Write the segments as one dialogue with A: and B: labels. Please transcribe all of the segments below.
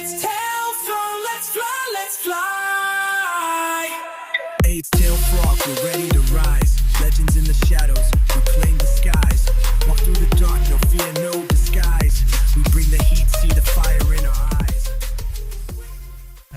A: It's Tailfrog, let's fly, let's fly. It's Tailfrog, we're ready to rise. Legends in the shadows, we claim the skies. Walk through the dark, no fear, no disguise. We bring the heat, see the fire in our eyes.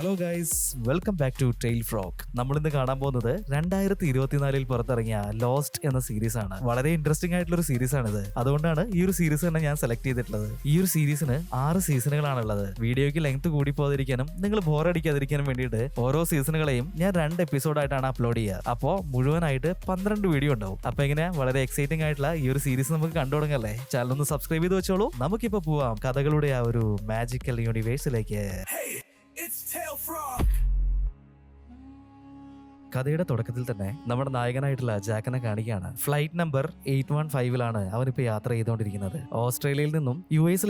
B: Hello guys, welcome back to Tail Frog. നമ്മളിന്ന് കാണാൻ പോകുന്നത് 2024 പുറത്തിറങ്ങിയ lost എന്ന series ആണ്. വളരെ interesting ആയിട്ടുള്ള ഒരു series ആണിത്. അതുകൊണ്ടാണ് ഈ ഒരു സീരീസ് തന്നെ ഞാൻ സെലക്ട് ചെയ്തിട്ടുള്ളത്. ഈ ഒരു സീരീസിന് 6 സീസണുകളാണ് ഉള്ളത്. വീഡിയോയ്ക്ക് ലെങ്ത് കൂടി പോകാതിരിക്കാനും നിങ്ങൾ ബോറടിക്കാതിരിക്കാനും വേണ്ടിയിട്ട് ഓരോ സീസണുകളെയും ഞാൻ 2 എപ്പിസോഡായിട്ടാണ് അപ്ലോഡ് ചെയ്യുക. അപ്പോൾ മുഴുവനായിട്ട് 12 വീഡിയോ ഉണ്ടാവും. അപ്പൊ ഇങ്ങനെ വളരെ എക്സൈറ്റിംഗ് ആയിട്ടുള്ള ഈ ഒരു സീരീസ് നമുക്ക് കണ്ടു തുടങ്ങല്ലേ. ചാനൽ ഒന്ന് സബ്സ്ക്രൈബ് ചെയ്ത് വെച്ചോളൂ. നമുക്കിപ്പോ പോവാം കഥകളുടെ ആ ഒരു മാജിക്കൽ യൂണിവേഴ്സിലേക്ക്.
A: It's Tailfrog.
B: കഥയുടെ തുടക്കത്തിൽ തന്നെ നമ്മുടെ നായകനായിട്ടുള്ള ജാക്കിനെ കാണിക്കുകയാണ്. ഫ്ലൈറ്റ് നമ്പർ 815 അവനിപ്പോ യാത്ര ചെയ്തുകൊണ്ടിരിക്കുന്നത്. ഓസ്ട്രേലിയയിൽ നിന്നും US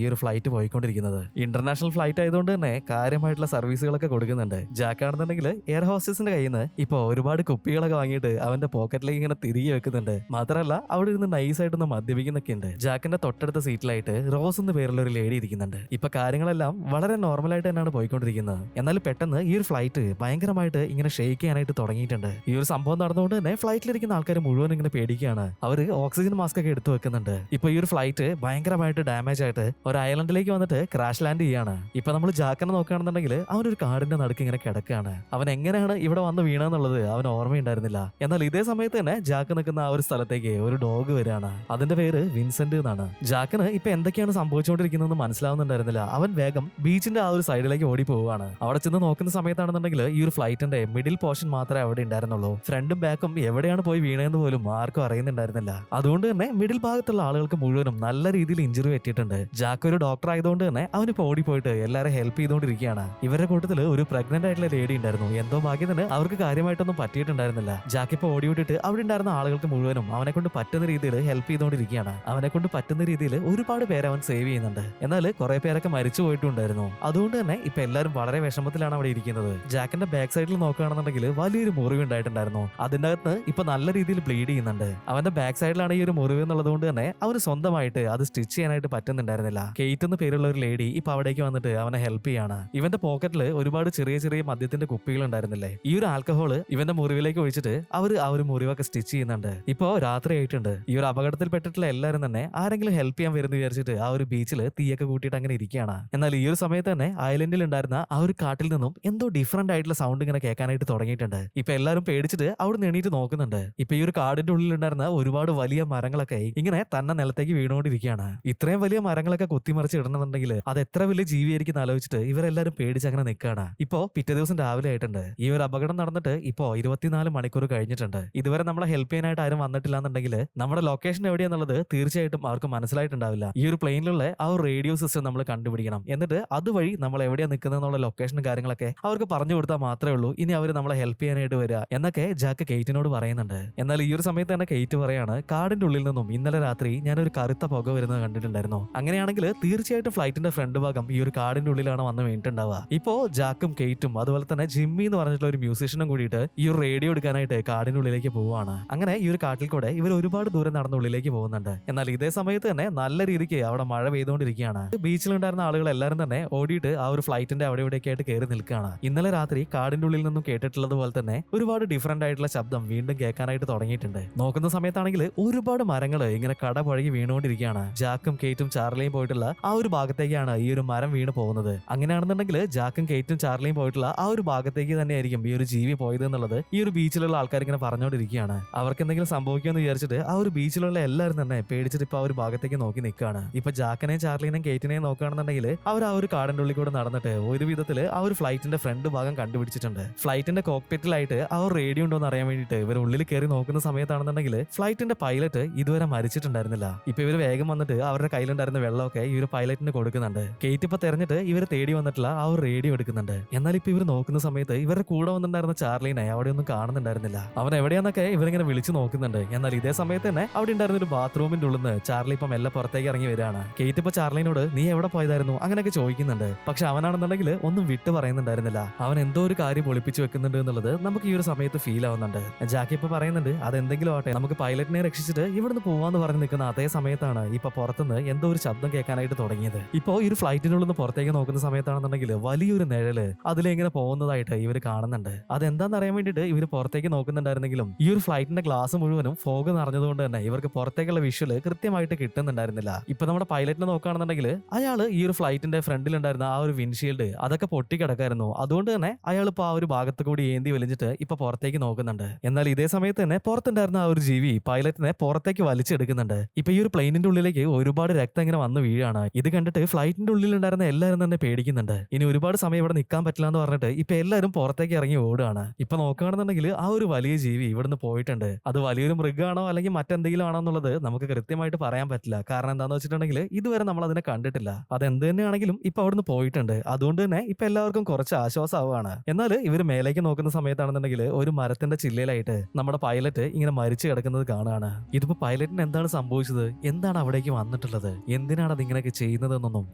B: ഈ ഒരു ഫ്ലൈറ്റ് പോയിക്കൊണ്ടിരിക്കുന്നത്. ഇന്റർനാഷണൽ ഫ്ലൈറ്റ് ആയതുകൊണ്ട് തന്നെ കാര്യമായിട്ടുള്ള സർവീസുകളൊക്കെ കൊടുക്കുന്നുണ്ട്. ജാക്കാണെന്നുണ്ടെങ്കിൽ എയർ ഹോസ്റ്റസിന്റെ കയ്യിൽ നിന്ന് ഇപ്പൊ ഒരുപാട് കുപ്പികളൊക്കെ വാങ്ങിയിട്ട് അവന്റെ പോക്കറ്റിലേക്ക് ഇങ്ങനെ തിരികെ വെക്കുന്നുണ്ട്. മാത്രമല്ല അവിടെ ഇരുന്ന് നൈസായിട്ടൊന്ന് മദ്യപിക്കുന്നൊക്കെ ഉണ്ട്. ജാക്കിന്റെ തൊട്ടടുത്ത സീറ്റിലായിട്ട് റോസ് എന്ന് പേരുള്ള ഒരു ലേഡി ഇരിക്കുന്നുണ്ട്. ഇപ്പൊ കാര്യങ്ങളെല്ലാം വളരെ നോർമലായിട്ട് തന്നെയാണ് പോയിക്കൊണ്ടിരിക്കുന്നത്. എന്നാൽ പെട്ടെന്ന് ഈ ഒരു ഫ്ലൈറ്റ് ഭയങ്കരമായിട്ട് ഇങ്ങനെ ഷെയ്ക്ക് ചെയ്യാനായിട്ട് തുടങ്ങിയിട്ടുണ്ട്. ഈ ഒരു സംഭവം നടന്നുകൊണ്ട് തന്നെ ഫ്ലൈറ്റിലിരിക്കുന്ന ആൾക്കാർ മുഴുവൻ ഇങ്ങനെ പേടിക്കുകയാണ്. അവര് ഓക്സിജൻ മാസ്ക് ഒക്കെ എടുത്തു വെക്കുന്നുണ്ട്. ഇപ്പൊ ഈ ഒരു ഫ്ലൈറ്റ് ഭയങ്കരമായിട്ട് ഡാമേജ് ആയിട്ട് ഒരു ഐലൻഡിലേക്ക് വന്നിട്ട് ക്രാഷ് ലാൻഡ് ചെയ്യാണ്. ഇപ്പൊ നമ്മൾ ജാക്കിനെ നോക്കുകയാണെന്നുണ്ടെങ്കിൽ അവനൊരു കാടിന്റെ നടുക്ക് ഇങ്ങനെ കിടക്കുകയാണ്. അവൻ എങ്ങനെയാണ് ഇവിടെ വന്ന് വീണെന്നുള്ളത് അവൻ ഓർമ്മയുണ്ടായിരുന്നില്ല. എന്നാൽ ഇതേ സമയത്ത് തന്നെ ജാക്ക് നിൽക്കുന്ന ആ ഒരു സ്ഥലത്തേക്ക് ഒരു ഡോഗ് വരികയാണ്. അതിന്റെ പേര് വിൻസെന്റ് എന്നാണ്. ജാക്കിന് ഇപ്പൊ എന്തൊക്കെയാണ് സംഭവിച്ചുകൊണ്ടിരിക്കുന്നതെന്ന് മനസ്സിലാവുന്നുണ്ടായിരുന്നില്ല. അവൻ വേഗം ബീച്ചിന്റെ ആ ഒരു സൈഡിലേക്ക് ഓടി പോവുകയാണ്. അവിടെ ചെന്ന് നോക്കുന്ന സമയത്താണെന്നുണ്ടെങ്കിൽ ഈ ഒരു ഫ്ലൈറ്റിന്റെ മിഡിൽ പോർഷൻ മാത്രമേ അവിടെ ഉണ്ടായിരുന്നുള്ളൂ. ഫ്രണ്ടും ബാക്കും എവിടെയാണ് പോയി വീണതെന്ന് പോലും ആർക്കും അറിയുന്നുണ്ടായിരുന്നില്ല. അതുകൊണ്ട് തന്നെ മിഡിൽ ഭാഗത്തുള്ള ആളുകൾക്ക് മുഴുവനും നല്ല രീതിയിൽ ഇഞ്ചുറി പറ്റിയിട്ടുണ്ട്. ജാക്ക് ഒരു ഡോക്ടർ ആയതുകൊണ്ട് തന്നെ അവനിപ്പോ ഓടിപ്പോയിട്ട് എല്ലാവരും ഹെൽപ്പ് ചെയ്തുകൊണ്ടിരിക്കുകയാണ്. ഇവരുടെ കൂട്ടത്തിൽ ഒരു പ്രഗ്നന്റ് ആയിട്ടുള്ള ലേഡി ഉണ്ടായിരുന്നു. എന്തോ ഭാഗ്യത്തിന് അവർക്ക് കാര്യമായിട്ടൊന്നും പറ്റിയിട്ടുണ്ടായിരുന്നില്ല. ജാക്ക് ഇപ്പൊ ഓടി വിട്ടിട്ട് അവിടെ ഉണ്ടായിരുന്ന ആളുകൾക്ക് മുഴുവനും അവനെ കൊണ്ട് പറ്റുന്ന രീതിയിൽ ഹെൽപ്പ് ചെയ്തുകൊണ്ടിരിക്കുകയാണ്. അവനെ കൊണ്ട് പറ്റുന്ന രീതിയിൽ ഒരുപാട് പേരെ അവൻ സേവ് ചെയ്യുന്നുണ്ട്. എന്നാൽ കുറെ പേരൊക്കെ മരിച്ചു പോയിട്ടുണ്ടായിരുന്നു. അതുകൊണ്ട് തന്നെ ഇപ്പൊ എല്ലാവരും വളരെ വിഷമത്തിലാണ് അവിടെ ഇരിക്കുന്നത്. ജാക്കിന്റെ ബാക്ക് സൈഡിൽ നോക്കുകയാണെന്നുണ്ടെങ്കിൽ വലിയൊരു മുറിവ് ഉണ്ടായിട്ടുണ്ടായിരുന്നു. അതിന്റെ അകത്ത് ഇപ്പൊ നല്ല രീതിയിൽ ബ്ലീഡ് ചെയ്യുന്നുണ്ട്. അവന്റെ ബാക്ക് സൈഡിലാണ് ഈ ഒരു മുറിവ് എന്നുള്ളത് കൊണ്ട് തന്നെ അവന് സ്വന്തമായിട്ട് അത് സ്റ്റിച്ച് ചെയ്യാനായിട്ട് പറ്റുന്നുണ്ടായിരുന്നില്ല. കെയ്റ്റ് എന്ന് പേരുള്ള ഒരു ലേഡി ഇപ്പൊ അവിടേക്ക് വന്നിട്ട് അവനെ ഹെൽപ്പ് ചെയ്യാണ്. ഇവന്റെ പോക്കറ്റിൽ ഒരുപാട് ചെറിയ ചെറിയ മദ്യത്തിന്റെ കുപ്പികൾ ഉണ്ടായിരുന്നില്ലേ. ഈ ഒരു ആൽക്കഹോള് ഇവന്റെ മുറിവിലേക്ക് ഒഴിച്ചിട്ട് അവര് ആ ഒരു മുറിവൊക്കെ സ്റ്റിച്ച് ചെയ്യുന്നുണ്ട്. ഇപ്പോ രാത്രി ആയിട്ടുണ്ട്. ഈ ഒരു അപകടത്തിൽപ്പെട്ടിട്ടുള്ള എല്ലാവരും തന്നെ ആരെങ്കിലും ഹെൽപ്പ് ചെയ്യാൻ വരുന്ന വിചാരിച്ചിട്ട് ആ ഒരു ബീച്ചിൽ തീയൊക്കെ കൂട്ടിയിട്ട് അങ്ങനെ ഇരിക്കുകയാണ്. എന്നാൽ ഈ ഒരു സമയത്ത് തന്നെ ഐലൻഡിൽ ഉണ്ടായിരുന്ന ആ ഒരു കാട്ടിൽ നിന്നും എന്തോ ഡിഫറന്റ് ആയിട്ടുള്ള സൗണ്ട് ഇങ്ങനെ കേൾക്കാനായിട്ട് തുടങ്ങിയിട്ടുണ്ട്. ഇപ്പൊ എല്ലാവരും പേടിച്ചിട്ട് അവിടെ എണീറ്റ് നോക്കുന്നുണ്ട്. ഇപ്പൊ ഈ ഒരു കാടിന്റെ ഉള്ളിൽ ഉണ്ടായിരുന്ന ഒരുപാട് വലിയ മരങ്ങളൊക്കെ ഇങ്ങനെ തന്നെ നിലത്തേക്ക് വീണുകൊണ്ടിരിക്കുകയാണ്. ഇത്രയും വലിയ മരങ്ങളൊക്കെ കുത്തിമറിച്ച് ഇടണമെന്നുണ്ടെങ്കിൽ അത് എത്ര വലിയ ജീവിയായിരിക്കും ആലോചിച്ചിട്ട് ഇവരെല്ലാരും പേടിച്ച് അങ്ങനെ നിൽക്കുകയാണ്. ഇപ്പോ പിറ്റേ ദിവസം രാവിലെ ആയിട്ടുണ്ട്. ഈ ഒരു അപകടം നടന്നിട്ട് ഇപ്പോ 24 മണിക്കൂർ കഴിഞ്ഞിട്ടുണ്ട്. ഇതുവരെ നമ്മളെ ഹെൽപ്പ് ചെയ്യാനായിട്ട് ആരും വന്നിട്ടില്ല എന്നുണ്ടെങ്കിൽ നമ്മുടെ ലൊക്കേഷൻ എവിടെയാന്നുള്ളത് തീർച്ചയായിട്ടും അവർക്ക് മനസ്സിലായിട്ടുണ്ടാവില്ല. ഈ ഒരു പ്ലെയിനിലുള്ള ആ ഒരു റേഡിയോ സിസ്റ്റം നമ്മൾ കണ്ടുപിടിക്കണം. എന്നിട്ട് അതുവഴി നമ്മൾ എവിടെയാണ് നിൽക്കുന്നതെന്നുള്ള ലൊക്കേഷനും കാര്യങ്ങളൊക്കെ അവർക്ക് പറഞ്ഞു കൊടുത്താൽ മാത്രമേ ഉള്ളൂ ഇനി അവർ നമ്മളെ ഹെൽപ്പ് ചെയ്യാനായിട്ട് വരിക എന്നൊക്കെ ജാക്ക് കെയ്റ്റിനോട് പറയുന്നുണ്ട്. എന്നാൽ ഈ ഒരു സമയത്ത് തന്നെ കെയ്റ്റ് പറയാണ്, കാടിന്റെ ഉള്ളിൽ നിന്നും ഇന്നലെ രാത്രി ഞാനൊരു കറുത്ത പുക വരുന്നത് കണ്ടിട്ടുണ്ടായിരുന്നു. അങ്ങനെയാണെങ്കിൽ തീർച്ചയായിട്ടും ഫ്ലൈറ്റിന്റെ ഫ്രണ്ട് ഭാഗം ഈ ഒരു കാടിന്റെ ഉള്ളിലാണ് വന്ന് വീണിട്ടുണ്ടാവുക. ഇപ്പോ ജാക്കും കെയ്റ്റും അതുപോലെ തന്നെ ജിമ്മി എന്ന് പറഞ്ഞിട്ടുള്ള ഒരു മ്യൂസീഷ്യനും കൂടിയിട്ട് ഈ ഒരു റേഡിയോ എടുക്കാനായിട്ട് കാടിന്റെ ഉള്ളിലേക്ക് പോവുകയാണ്. അങ്ങനെ ഈ ഒരു കാട്ടിൽ കൂടെ ഇവർ ഒരുപാട് ദൂരം നടന്ന ഉള്ളിലേക്ക് പോകുന്നുണ്ട്. എന്നാൽ ഇതേ സമയത്ത് തന്നെ നല്ല രീതിക്ക് അവിടെ മഴ പെയ്തുകൊണ്ടിരിക്കുകയാണ്. ബീച്ചിലുണ്ടായിരുന്ന ആളുകൾ എല്ലാവരും തന്നെ ഓടിയിട്ട് ആ ഒരു ഫ്ലൈറ്റിന്റെ അവിടെ ഇവിടെയൊക്കെ ആയിട്ട് കയറി നിൽക്കുകയാണ്. ഇന്നലെ രാത്രി കാടിന്റെ ഉള്ളിൽ നിന്നും കേട്ടിട്ടുള്ളത് പോലെ തന്നെ ഒരുപാട് ഡിഫറന്റ് ആയിട്ടുള്ള ശബ്ദം വീണ്ടും കേൾക്കാനായിട്ട് തുടങ്ങിയിട്ടുണ്ട്. നോക്കുന്ന സമയത്താണെങ്കിൽ ഒരുപാട് മരങ്ങൾ ഇങ്ങനെ കടപഴകി വീണുകൊണ്ടിരിക്കുകയാണ്. ജാക്കും കെയ്റ്റും ചാർലിയും പോയിട്ടുള്ള ആ ഒരു ഭാഗത്തേക്കാണ് ഈ ഒരു മരം വീണ് പോകുന്നത്. അങ്ങനെയാണെന്നുണ്ടെങ്കിൽ ജാക്കും കെയ്റ്റും ചാർലിയും പോയിട്ടുള്ള ആ ഒരു ഭാഗത്തേക്ക് തന്നെയായിരിക്കും ഈ ഒരു ജീവി പോയത് എന്നുള്ളത് ഈ ഒരു ബീച്ചിലുള്ള ആൾക്കാർ ഇങ്ങനെ പറഞ്ഞുകൊണ്ടിരിക്കുകയാണ്. അവർക്ക് എന്തെങ്കിലും സംഭവിക്കുമെന്ന് വിചാരിച്ചിട്ട് ആ ഒരു ബീച്ചിലുള്ള എല്ലാവരും തന്നെ പേടിച്ചിട്ട് ഇപ്പൊ ആ ഒരു ഭാഗത്തേക്ക് നോക്കി നിൽക്കുകയാണ്. ഇപ്പൊ ജാക്കിനെയും ചാർലിനെയും കെയ്റ്റിനെയും നോക്കുകയാണെന്നുണ്ടെങ്കിൽ അവർ ആ ഒരു കാടിന്റെ ഉള്ളിൽ കൂടെ നടന്നിട്ട് ഒരു വിധത്തിൽ ആ ഒരു ഫ്ലൈറ്റിന്റെ ഫ്രണ്ട് ഭാഗം കണ്ടുപിടിച്ചിട്ടുണ്ട്. ഫ്ലൈറ്റിന്റെ കോക്പിറ്റിലായിട്ട് ആ ഒരു റേഡിയോ ഉണ്ടോന്ന് അറിയാൻ വേണ്ടിയിട്ട് ഇവർ ഉള്ളിൽ കയറി നോക്കുന്ന സമയത്താണെന്നുണ്ടെങ്കിൽ ഫ്ലൈറ്റിന്റെ പൈലറ്റ് ഇതുവരെ മരിച്ചിട്ടുണ്ടായിരുന്നില്ല. ഇപ്പൊ ഇവർ വേഗം വന്നിട്ട് അവരുടെ കയ്യിലുണ്ടായിരുന്ന വെള്ളമൊക്കെ ഈ ഒരു പൈലറ്റിന് കൊടുക്കുന്നുണ്ട്. കെയ്റ്റ് ഇപ്പൊ തെരഞ്ഞിട്ട് ഇവർ തേടി വന്നിട്ടുള്ള ആ ഒരു റേഡിയോ എടുക്കുന്നുണ്ട്. എന്നാൽ ഇപ്പൊ ഇവർ നോക്കുന്ന സമയത്ത് ഇവരുടെ കൂടെ വന്നിട്ടുണ്ടായിരുന്ന ചാർലിനെ അവിടെ ഒന്നും കാണുന്നുണ്ടായിരുന്നില്ല. അവൻ എവിടെയാന്നൊക്കെ ഇവരിങ്ങനെ വിളിച്ചു നോക്കുന്നുണ്ട്. എന്നാൽ ഇതേ സമയത്ത് തന്നെ അവിടെ ഉണ്ടായിരുന്ന ഒരു ബാത്റൂമിന്റെ ഉള്ളിൽ നിന്ന് ചാർലി ഇപ്പം എല്ലാം പുറത്തേക്ക് ഇറങ്ങി വരികയാണ്. കെയ്റ്റ് ഇപ്പൊ ചാർലിനോട് നീ എവിടെ പോയതായിരുന്നു അങ്ങനെയൊക്കെ ചോദിക്കുന്നുണ്ട്. പക്ഷെ അവനാണെന്നുണ്ടെങ്കിൽ ഒന്നും വിട്ടു പറയുന്നുണ്ടായിരുന്നില്ല. അവൻ എന്തോ ഒരു കാര്യം ഒളിപ്പിച്ചു വെക്കുന്നുണ്ട് എന്നുള്ളത് എന്നുള്ളത് നമുക്ക് ഈ ഒരു സമയത്ത് ഫീൽ ആവുന്നുണ്ട്. ജാക്കി ഇപ്പൊ പറയുന്നുണ്ട് അതെന്തെങ്കിലും ആവട്ടെ, നമുക്ക് പൈലറ്റിനെ രക്ഷിച്ചിട്ട് ഇവിടുന്ന് പോവാന്ന് പറഞ്ഞ് നിൽക്കുന്ന അതേ സമയത്താണ് ഇപ്പൊ പുറത്തുനിന്ന് എന്തോ ഒരു ശബ്ദം കേൾക്കാനായിട്ട് തുടങ്ങിയത്. ഇപ്പോ ഈ ഒരു ഫ്ലൈറ്റിനുള്ളിൽ നിന്ന് പുറത്തേക്ക് നോക്കുന്ന സമയത്താണെന്നുണ്ടെങ്കിൽ വലിയൊരു നിഴല് അതിലെങ്ങനെ പോകുന്നതായിട്ട് ഇവർ കാണുന്നുണ്ട്. അതെന്താണെന്ന് അറിയാൻ വേണ്ടിയിട്ട് ഇവർ പുറത്തേക്ക് നോക്കുന്നുണ്ടായിരുന്നെങ്കിലും ഈ ഒരു ഫ്ലൈറ്റിന്റെ ഗ്ലാസ് മുഴുവനും ഫോഗ് നിറഞ്ഞതുകൊണ്ട് തന്നെ ഇവർക്ക് പുറത്തേക്കുള്ള വിഷ്വല് കൃത്യമായിട്ട് കിട്ടുന്നുണ്ടായിരുന്നില്ല. ഇപ്പൊ നമ്മുടെ പൈലറ്റിനെ നോക്കുകയാണെന്നുണ്ടെങ്കിൽ അയാൾ ഈ ഒരു ഫ്ലൈറ്റിന്റെ ഫ്രണ്ടിലുണ്ടായിരുന്ന ആ ഒരു വിൻഷീൽഡ് അതൊക്കെ പൊട്ടിക്കിടക്കായിരുന്നു. അതുകൊണ്ട് തന്നെ അയാൾ ഇപ്പൊ ആ ഒരു ഭാഗത്ത് കൂടി ഏന്തി വലിഞ്ഞിട്ട് ഇപ്പൊ പുറത്തേക്ക് നോക്കുന്നുണ്ട്. എന്നാൽ ഇതേ സമയത്ത് തന്നെ പുറത്തുണ്ടായിരുന്ന ആ ഒരു ജീവി പൈലറ്റിനെ പുറത്തേക്ക് വലിച്ചെടുക്കുന്നുണ്ട്. ഇപ്പൊ ഈ ഒരു പ്ലെയിനിന്റെ ഉള്ളിലേക്ക് ഒരുപാട് രക്തം ഇങ്ങനെ വന്ന് വീഴാണ്. ഇത് കണ്ടിട്ട് ഫ്ലൈറ്റിന്റെ ഉള്ളിലുണ്ടായിരുന്ന എല്ലാവരും തന്നെ പേടിക്കുന്നുണ്ട്. ഇനി ഒരുപാട് സമയം ഇവിടെ നിൽക്കാൻ പറ്റില്ല എന്ന് പറഞ്ഞിട്ട് ഇപ്പൊ എല്ലാവരും പുറത്തേക്ക് ഇറങ്ങി ഓടുകയാണ്. ഇപ്പൊ നോക്കുകയാണെന്നുണ്ടെങ്കിൽ ആ ഒരു വലിയ ജീവി ഇവിടുന്ന് പോയിട്ടുണ്ട്. അത് വലിയൊരു മൃഗമാണോ അല്ലെങ്കിൽ മറ്റെന്തെങ്കിലും ആണോ എന്നുള്ളത് നമുക്ക് കൃത്യമായിട്ട് പറയാൻ പറ്റില്ല. കാരണം എന്താന്ന് വെച്ചിട്ടുണ്ടെങ്കിൽ ഇതുവരെ നമ്മൾ അതിനെ കണ്ടിട്ടില്ല. അതെന്ത് തന്നെയാണെങ്കിലും ഇപ്പൊ അവിടുന്ന് പോയിട്ടുണ്ട്. അതുകൊണ്ട് തന്നെ ഇപ്പൊ എല്ലാവർക്കും കുറച്ച് ആശ്വാസമാവാണ്. എന്നാൽ ഇവർ മേലേക്ക് നോക്കുന്ന സമയത്താണെന്നുണ്ടെങ്കിൽ ഒരു മരത്തിന്റെ ചില്ലയിലായിട്ട് നമ്മുടെ പൈലറ്റ് ഇങ്ങനെ മരിച്ചു കിടക്കുന്നത് കാണുകയാണ്. ഇതിപ്പോ പൈലറ്റിന് എന്താണ് സംഭവിച്ചത്, എന്താണ് അവിടേക്ക് വന്നിട്ടുള്ളത്, എന്തിനാണ് അത് ഇങ്ങനെയൊക്കെ ചെയ്യുന്നതെന്നൊന്നും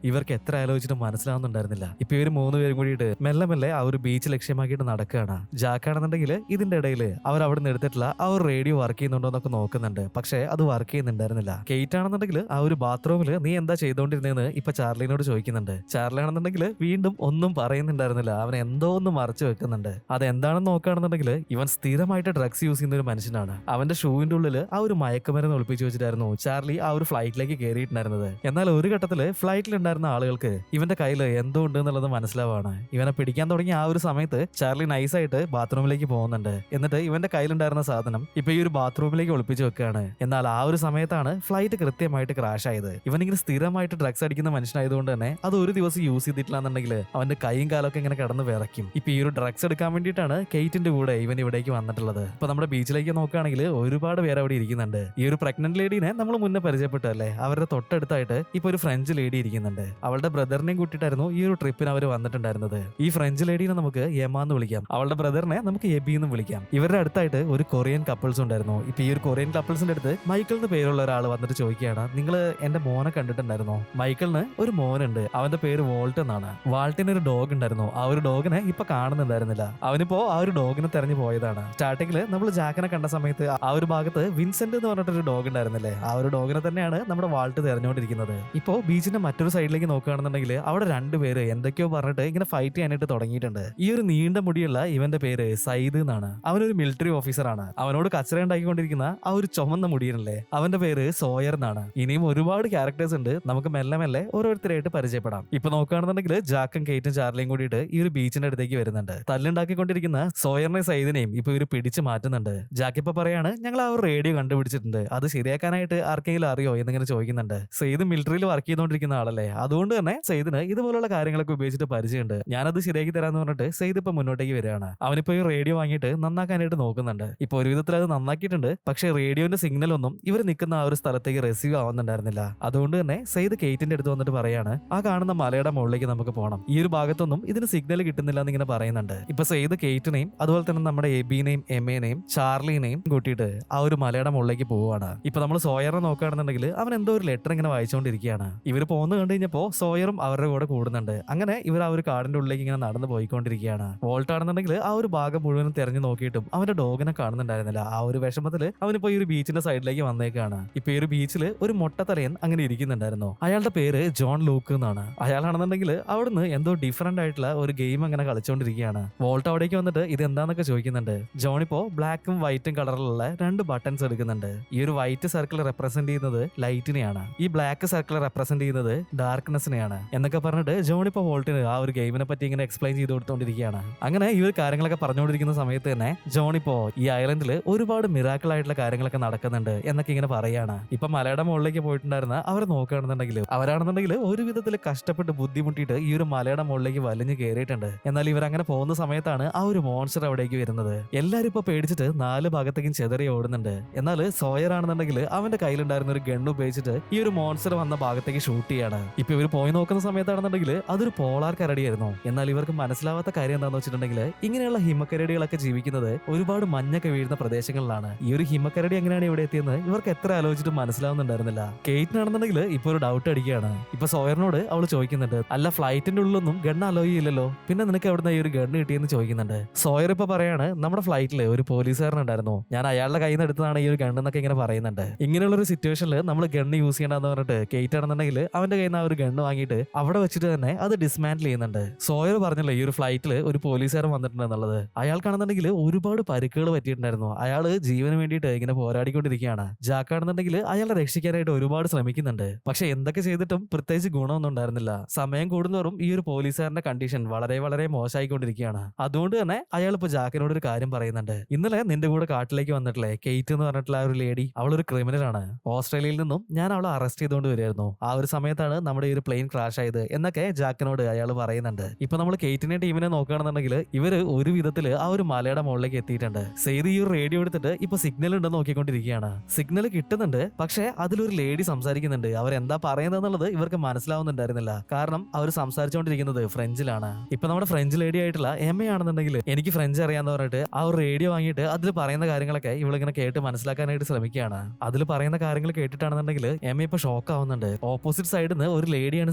B: ഇവർക്ക് എത്ര ആലോചിച്ചിട്ടും മനസ്സിലാവുന്നുണ്ടായിരുന്നില്ല. ഇപ്പൊ ഇവർ 3 പേരും കൂടിയിട്ട് മെല്ലെ മെല്ലെ ആ ഒരു ബീച്ച് ലക്ഷ്യമാക്കിയിട്ട് നടക്കുകയാണ്. ജാക്കാണെന്നുണ്ടെങ്കിൽ ഇതിന്റെ ഇടയിൽ അവർ അവിടെ നിന്ന് എടുത്തിട്ടുള്ള ആ ഒരു റേഡിയോ വർക്ക് ചെയ്യുന്നുണ്ടോ എന്നൊക്കെ നോക്കുന്നുണ്ട്. പക്ഷെ അത് വർക്ക് ചെയ്യുന്നുണ്ടായിരുന്നില്ല. കെയ്റ്റ് ആണെന്നുണ്ടെങ്കിൽ ആ ഒരു ബാത്റൂമിൽ നീ എന്താ ചെയ്തോണ്ടിരുന്നതെന്ന് ഇപ്പൊ ചാർലിനോട് ചോദിക്കുന്നുണ്ട്. ചാർലി ആണെന്നുണ്ടെങ്കിൽ വീണ്ടും ഒന്നും പറയുന്നുണ്ടായിരുന്നില്ല. അവൻ എന്തോ ഒന്ന് മറച്ചു വെക്കുന്നുണ്ട്. അതെന്താണെന്ന് നോക്കുകയാണെന്നുണ്ടെങ്കിൽ ഇവൻ സ്ഥിരമായിട്ട് ഡ്രഗ്സ് യൂസ് ചെയ്യുന്ന ഒരു മനുഷ്യനാണ്. അവന്റെ ഷൂവിന്റെ ഉള്ളിൽ ആ ഒരു മയക്കുമരുന്ന് ഒളിപ്പിച്ചു വെച്ചിട്ടായിരുന്നു ചാർലി ആ ഒരു ഫ്ലൈറ്റിലേക്ക് കയറിയിട്ടുണ്ടായിരുന്നത്. എന്നാൽ ഒരു ഘട്ടത്തില് ഫ്ലൈറ്റിലുണ്ടായിരുന്ന ആളുകൾക്ക് ഇവന്റെ കയ്യിൽ എന്തോ ഉണ്ട് എന്നുള്ളത് മനസ്സിലാവാണ്. ഇവനെ പിടിക്കാൻ തുടങ്ങിയ ആ ഒരു സമയത്ത് ചാർലി നൈസായിട്ട് ബാത്റൂമിലേക്ക് പോകുന്നുണ്ട്. എന്നിട്ട് ഇവന്റെ കയ്യിലുണ്ടായിരുന്ന സാധനം ഇപ്പൊ ഈ ഒരു ബാത്റൂമിലേക്ക് ഒളിപ്പിച്ചു വെക്കുകയാണ്. എന്നാൽ ആ ഒരു സമയത്താണ് ഫ്ലൈറ്റ് കൃത്യമായിട്ട് ക്രാഷ് ആയത്. ഇവനിങ്ങനെ സ്ഥിരമായിട്ട് ഡ്രഗ്സ് അടിക്കുന്ന മനുഷ്യനായതുകൊണ്ട് തന്നെ അത് ഒരു ദിവസം യൂസ് ചെയ്തിട്ടില്ല എന്നുണ്ടെങ്കിൽ അവന്റെ കൈയും കാലൊക്കെ ഇങ്ങനെ കിടന്ന് വിറയ്ക്കും. ഇപ്പൊ ഈ ഒരു ഡ്രഗ്സ് എടുക്കാൻ വേണ്ടിയിട്ടാണ് കെയ്റ്റിന്റെ കൂടെ ഇവൻ ഇവിടേക്ക് വന്നിട്ടുള്ളത്. ഇപ്പൊ നമ്മുടെ ബീച്ചിലേക്ക് നോക്കുകയാണെങ്കിൽ ഒരുപാട് പേര് അവിടെ ഇരിക്കുന്നുണ്ട്. ഈ ഒരു പ്രഗ്നന്റ് ലേഡീനെ നമ്മൾ മുന്നേ പരിചയപ്പെട്ടല്ലേ, അവരുടെ തൊട്ടടുത്തായിട്ട് ഇപ്പൊ ഒരു ഫ്രഞ്ച് ലേഡി ഇരിക്കുന്നുണ്ട്. അവളുടെ ബ്രദറിനെയും കൂട്ടിയിട്ടായിരുന്നു ഈ ഒരു ട്രിപ്പിന് അവർ വന്നിട്ടുണ്ടായിരുന്നത്. ഈ ഫ്രഞ്ച് ലേഡീനെ നമുക്ക് യമാ എന്ന് വിളിക്കാം, അവളുടെ ബ്രദറിനെ നമുക്ക് എബി എന്നും വിളിക്കാം. ഇവരുടെ അടുത്തായിട്ട് ഒരു കൊറിയൻ കപ്പിൾസ് ഉണ്ടായിരുന്നു. ഇപ്പൊ ഈ ഒരു കൊറിയൻ കപ്പിൾസിന്റെ അടുത്ത് മൈക്കിൾ എന്ന് പേരുള്ള ഒരാൾ വന്നിട്ട് ചോദിക്കുകയാണ്, നിങ്ങൾ എന്റെ മോനെ കണ്ടിട്ടുണ്ടായിരുന്നോ? മൈക്കിളിന് ഒരു മോനുണ്ട്, അവന്റെ പേര് വോൾട്ട് എന്നാണ്. വാൾട്ടിന് ഒരു ഡോഗ് ഉണ്ടായിരുന്നു. ആ ഒരു ഡോഗിനെ ഇപ്പൊ കാണുന്നുണ്ടായിരുന്നില്ല. അവനിപ്പോ ആ ഒരു ഡോഗിനെ തെരഞ്ഞു പോയതാണ്. സ്റ്റാർട്ടിങ്ങിൽ നമ്മൾ ജാക്കിനെ കണ്ട സമയത്ത് ആ ഒരു ഭാഗത്ത് വിൻസെന്റ് എന്ന് പറഞ്ഞിട്ടൊരു ഡോഗ് ഉണ്ടായിരുന്നില്ലേ, ആ ഒരു ഡോഗിനെ തന്നെയാണ് നമ്മുടെ വാൾട്ട് തെരഞ്ഞുകൊണ്ടിരിക്കുന്നത്. ഇപ്പോ ബീച്ചിന്റെ മറ്റൊരു സൈഡിലേക്ക് നോക്കുകയാണെന്നുണ്ടെങ്കിൽ അവിടെ 2 പേര് എന്തൊക്കെയോ പറഞ്ഞിട്ട് ഇങ്ങനെ ഫൈറ്റ് ചെയ്യാനായിട്ട് തുടങ്ങിയിട്ടുണ്ട്. ഈ ഒരു നീണ്ട മുടിയുള്ള ഇവന്റെ പേര് സയ്യിദ് എന്നാണ്. അവനൊരു മിലിറ്ററി ഓഫീസറാണ്. അവനോട് കച്ചറ ഉണ്ടാക്കിക്കൊണ്ടിരിക്കുന്ന ആ ഒരു ചുമന്ന മുടിയനല്ലേ, അവന്റെ പേര് സോയർ എന്നാണ്. ഇനിയും ഒരുപാട് ക്യാരക്ടേഴ്സ് ഉണ്ട്, നമുക്ക് മെല്ലെ മെല്ലെ ഓരോരുത്തരായിട്ട് പരിചയപ്പെടാം. ഇപ്പൊ നോക്കുകയാണെന്നുണ്ടെങ്കിൽ ജാക്കും കെയ്റ്റും ചാർലിയും കൂടിയിട്ട് ഈ ഒരു ബീച്ചിന്റെ അടുത്തേക്ക് വരുന്നുണ്ട്. തല്ലുണ്ടാക്കിക്കൊണ്ടിരിക്കുന്ന സോയറിനെ സയ്യിദിനെയും ഇപ്പൊ ഇവര് പിടിച്ചു മാറ്റുന്നുണ്ട്. ജാക്ക് ഇപ്പൊ പറയാണ്, ഞങ്ങൾ ആ ഒരു റേഡിയോ കണ്ടുപിടിച്ചിട്ടുണ്ട്, അത് ശരിയാക്കാനായിട്ട് ആർക്കെങ്കിലും അറിയോ എന്നിങ്ങനെ ചോദിക്കുന്നുണ്ട്. സയ്യിദ് മിലിറ്ററിയിൽ വർക്ക് ചെയ്തുകൊണ്ടിരിക്കുന്ന ആളല്ലേ, അതുകൊണ്ട് തന്നെ സയ്യിദിന് ഇതുപോലുള്ള കാര്യങ്ങളൊക്കെ ഉപയോഗിച്ചിട്ട് പരിചയമുണ്ട്. ഞാനത് ശരിയാക്കി തരാന്ന് പറഞ്ഞിട്ട് സയ്യിദ് ഇപ്പൊ മുന്നോട്ടേക്ക് വരികയാണ്. അവനിപ്പോ ഈ റേഡിയോ വാങ്ങിയിട്ട് നന്നാക്കാനായിട്ട് നോക്കുന്നുണ്ട്. ഇപ്പൊ ഒരു വിധത്തിൽ അത് നന്നാക്കിയിട്ടുണ്ട്. പക്ഷേ റേഡിയോന്റെ സിഗ്നൽ ഒന്നും ഇവർ നിൽക്കുന്ന ആ ഒരു സ്ഥലത്തേക്ക് റിസീവ് ആവുന്നുണ്ടായിരുന്നില്ല. അതുകൊണ്ട് തന്നെ സയ്യിദ് കെയ്റ്റിന്റെ അടുത്ത് വന്നിട്ട് പറയാണ്, ആ കാണുന്ന മലയുടെ മുകളിലേക്ക് നമുക്ക് പോകണം, ഈ ഒരു ഭാഗത്തൊന്നും ഇതിന് സിഗ്നൽ കിട്ടുന്നില്ല എന്നിങ്ങനെ പറയുന്നുണ്ട്. ഇപ്പൊ സയ്യിദ് കെയ്റ്റിനെയും അതുപോലെ തന്നെ നമ്മുടെ എബിനെയും എമ്മേനെയും ചാർലിനെയും കൂട്ടിയിട്ട് ആ ഒരു മലയുടെ മുകളിലേക്ക് പോവുകയാണ്. ഇപ്പൊ നമ്മൾ സോയറിനെ നോക്കുകയാണെന്നുണ്ടെങ്കിൽ അവൻ എന്തോ ഒരു ലെറ്റർ ഇങ്ങനെ വായിച്ചുകൊണ്ടിരിക്കുകയാണ്. ഇവർ പോകുന്നത് കണ്ടു കഴിഞ്ഞപ്പോ സോയറും അവരുടെ കൂടെ കൂടുന്നുണ്ട്. അങ്ങനെ ഇവർ ആ ഒരു കാടിന്റെ ഉള്ളിലേക്ക് ഇങ്ങനെ നടന്നു പോയിക്കൊണ്ടിരിക്കുകയാണ്. വോൾട്ട് ആണെന്നുണ്ടെങ്കിൽ ആ ഒരു ഭാഗം മുഴുവനും തെരഞ്ഞു നോക്കിയിട്ടും അവന്റെ ഡോഗിനെ കാണുന്നുണ്ടായിരുന്നില്ല. ആ ഒരു വിഷമത്തില് അവനിപ്പോ ഈ ഒരു ബീച്ചിന്റെ സൈഡിലേക്ക് വന്നേക്കാണ്. ഇപ്പൊ ഈ ഒരു ബീച്ചിൽ ഒരു മൊട്ടത്തലയൻ അങ്ങനെ ഇരിക്കുന്നുണ്ടായിരുന്നു. അയാളുടെ പേര് ജോൺ ലൂക്ക് എന്നാണ്. അയാളാണെന്നുണ്ടെങ്കിൽ അവിടുന്ന് എന്തോ ഡിഫറന്റ് ആയിട്ടുള്ള ഒരു ഗെയിം അങ്ങനെ കളിച്ചുകൊണ്ടിരിക്കുകയാണ്. വോൾട്ട് അവിടേക്ക് വന്നിട്ട് ഇത് എന്താന്നൊക്കെ ചോദിക്കുന്നുണ്ട്. ജോൺ ഇപ്പോ ബ്ലാക്കും വൈറ്റും കളറിലുള്ള 2 ബട്ടൺസ് എടുക്കുന്നുണ്ട്. ഈ ഒരു വൈറ്റ് സർക്കിൾ റെപ്രസെന്റ് ചെയ്യുന്നത് ലൈറ്റിനെയാണ്, ഈ ബ്ലാക്ക് സർക്കിൾ റെപ്രസെന്റ് ചെയ്യുന്നത് ഡാർക്ക്നെസ്സിനെയാണ് എന്നൊക്കെ പറഞ്ഞിട്ട് ജോൺ ഇപ്പോ വോൾട്ടിന് ആ ഒരു ഗെയിമിനെ പറ്റി ഇങ്ങനെ എക്സ്പ്ലെയിൻ ചെയ്ത് കൊടുത്തോണ്ടിരിക്കുകയാണ്. അങ്ങനെ ഈ ഒരു കാര്യങ്ങളൊക്കെ പറഞ്ഞുകൊണ്ടിരിക്കുന്ന സമയത്ത് തന്നെ ജോൺ ഇപ്പോ ഈ ഐലൻഡിൽ ഒരുപാട് മിറാക്കിൾ ആയിട്ടുള്ള കാര്യങ്ങളൊക്കെ നടക്കുന്നുണ്ട് എന്നൊക്കെ ഇങ്ങനെ പറയാണ്. ഇപ്പൊ മലയുടെ മുകളിലേക്ക് പോയിട്ടുണ്ടായിരുന്ന അവർ നോക്കുകയാണെന്നുണ്ടെങ്കിൽ അവരാണെന്നുണ്ടെങ്കിൽ ഒരു വിധത്തിൽ കഷ്ടപ്പെട്ട് ബുദ്ധിമുട്ടിയിട്ട് ഈ ഒരു മലയുടെ മുകളിലേക്ക് വലിഞ്ഞു കയറിയിട്ടുണ്ട്. എന്നാൽ ഇവരങ്ങനെ പോകുന്ന സമയത്താണ് ആ ഒരു മോൺസ്റ്റർ അവിടേക്ക് വരുന്നത്. എല്ലാരും ഇപ്പൊ പേടിച്ചിട്ട് 4 ഭാഗത്തേക്കും ചെതറി ഓടുന്നുണ്ട്. എന്നാൽ സോയർ ആണെന്നുണ്ടെങ്കിൽ അവന്റെ കയ്യിലുണ്ടായിരുന്ന ഒരു ഗണ്ണ് ഉപയോഗിച്ചിട്ട് ഈ ഒരു മോൺസ്റ്റർ വന്ന ഭാഗത്തേക്ക് ഷൂട്ട് ചെയ്യാണ്. ഇപ്പൊ ഇവർ പോയി നോക്കുന്ന സമയത്താണെന്നുണ്ടെങ്കിൽ അതൊരു പോളാർ കരടിയായിരുന്നു. എന്നാൽ ഇവർക്ക് മനസ്സിലാവാത്ത കാര്യം എന്താണെന്ന് വെച്ചിട്ടുണ്ടെങ്കിൽ ഇങ്ങനെയുള്ള ഹിമക്കരടികളൊക്കെ ജീവിക്കുന്നത് ഒരുപാട് മഞ്ഞൊക്കെ വീഴുന്ന പ്രദേശങ്ങളിലാണ്. ഈ ഒരു ഹിമക്കരടി എങ്ങനെയാണ് ഇവിടെ എത്തിയെന്ന് ഇവർക്ക് എത്ര ആലോചിച്ചിട്ട് മനസ്സിലാവുന്നുണ്ടായിരുന്നില്ല. കെയ്റ്റിനാണെന്നുണ്ടെങ്കിൽ ഇപ്പൊ ഒരു ഡൗട്ട് അടിക്കുകയാണ്. ഇപ്പൊ സോയറിനോട് അവൾ ചോദിക്കുന്നുണ്ട്, അല്ല ഫ്ലൈറ്റിന്റെ ഉള്ളിലൊന്നും ഗണ്ണ് അലോ ചെയ്യില്ലല്ലോ, പിന്നെ നിനക്ക് എവിടുന്ന ഈ ഒരു ഗണ്ണ് കിട്ടിയെന്ന് ചോദിക്കുന്നുണ്ട്. സോയർ ഇപ്പൊ പറയാണ് നമ്മുടെ ഫ്ലൈറ്റിൽ ഒരു പോലീസുകാരനുണ്ടായിരുന്നു, ഞാൻ അയാളുടെ കയ്യിൽ നിന്ന് എടുത്തതാണ് ഈ ഒരു ഗൺ എന്നൊക്കെ ഇങ്ങനെ പറയുന്നുണ്ട്. ഇങ്ങനെയുള്ള ഒരു സിറ്റുവേഷനിൽ നമ്മൾ ഗണ്ണ് യൂസ് ചെയ്യണമെന്ന് പറഞ്ഞിട്ട് കേറ്റ് ആണെന്നുണ്ടെങ്കിൽ അവന്റെ കയ്യിൽ നിന്ന് ആ ഒരു ഗണ്ണ് വാങ്ങിയിട്ട് അവിടെ വെച്ചിട്ട് തന്നെ അത് ഡിസ്മാൻഡിൽ ചെയ്യുന്നുണ്ട്. സോയർ പറഞ്ഞല്ലോ ഈ ഒരു ഫ്ലൈറ്റിൽ ഒരു പോലീസുകാരൻ വന്നിട്ടുണ്ട് എന്നുള്ളത്. അയാൾക്കാണെന്നുണ്ടെങ്കിൽ ഒരുപാട് പരിക്കുകൾ പറ്റിയിട്ടുണ്ടായിരുന്നു. അയാള് ജീവന് വേണ്ടിയിട്ട് ഇങ്ങനെ പോരാടിക്കൊണ്ടിരിക്കുകയാണ്. ജാക്കാണെന്നുണ്ടെങ്കിൽ അയാളെ രക്ഷിക്കാനായിട്ട് ഒരുപാട് ശ്രമിക്കുന്നുണ്ട്. പക്ഷെ എന്തൊക്കെ ചെയ്തിട്ടും പ്രത്യേകിച്ച് ഗുണമൊന്നും ഉണ്ടായിരുന്നില്ല. സമയം കൂടുന്നവരും ഈ ഒരു പോലീസുകാരന്റെ കണ്ടീഷൻ വളരെ വളരെ മോശമായിക്കൊണ്ടിരിക്കുകയാണ്. അതുകൊണ്ട് തന്നെ അയാൾ ഇപ്പൊ ജാക്കിനോട് ഒരു കാര്യം പറയുന്നുണ്ട്. ഇന്നലെ നിന്റെ കൂടെ കാട്ടിലേക്ക് വന്നിട്ടില്ലേ കേറ്റ് എന്ന് പറഞ്ഞിട്ടുള്ള ആ ഒരു ലേഡി, അവളൊരു ക്രിമിനൽ ആണ്. ഓസ്ട്രേലിയയിൽ നിന്നും ഞാൻ അവളെ അറസ്റ്റ് ചെയ്തുകൊണ്ട് വരികയായിരുന്നു. ആ ഒരു സമയത്താണ് നമ്മുടെ ഈ ഒരു പ്ലെയിൻ ക്രാഷ് ആയത് എന്നൊക്കെ ജാക്കിനോട് അയാൾ പറയുന്നുണ്ട്. ഇപ്പൊ നമ്മൾ കേറ്റിനെ ടീമിനെ നോക്കുകയാണെന്നുണ്ടെങ്കിൽ ഇവര് ഒരു വിധത്തില് ആ ഒരു മലയുടെ മുകളിലേക്ക് എത്തിയിട്ടുണ്ട്. സെയ്ത് ഈ ഒരു റേഡിയോ എടുത്തിട്ട് ഇപ്പൊ സിഗ്നൽ ഉണ്ടെന്ന് നോക്കിക്കൊണ്ടിരിക്കുകയാണ്. സിഗ്നൽ കിട്ടുന്നുണ്ട്, പക്ഷെ അതിലൊരു ലേഡി സംസാരിക്കുന്നുണ്ട്. അവരെന്താ പറയുന്നതെന്നുള്ളത് ഇവർക്ക് മനസ്സിലാവുന്നുണ്ടായിരുന്നില്ല. കാരണം അവർ സംസാരിച്ചുകൊണ്ടിരിക്കുന്നത് ഫ്രഞ്ചിലാണ്. ഇപ്പൊ നമ്മുടെ ഫ്രഞ്ച് ലേഡി ആയിട്ടുള്ള എമ്മയാണെന്നുണ്ടെങ്കിൽ എനിക്ക് ഫ്രഞ്ച് അറിയാന്ന് പറഞ്ഞിട്ട് ആ ഒരു റേഡിയോ വാങ്ങിയിട്ട് അതിൽ പറയുന്ന കാര്യങ്ങളൊക്കെ ഇവളിങ്ങനെ കേട്ട് മനസ്സിലാക്കാനായിട്ട് ശ്രമിക്കുകയാണ്. അതിൽ പറയുന്ന കാര്യങ്ങൾ കേട്ടിട്ടാണെന്നുണ്ടെങ്കിൽ എമ്മ ഇപ്പൊ ഷോക്ക് ആവുന്നുണ്ട്. ഓപ്പോസിറ്റ് സൈഡിൽ നിന്ന് ഒരു ലേഡിയാണ്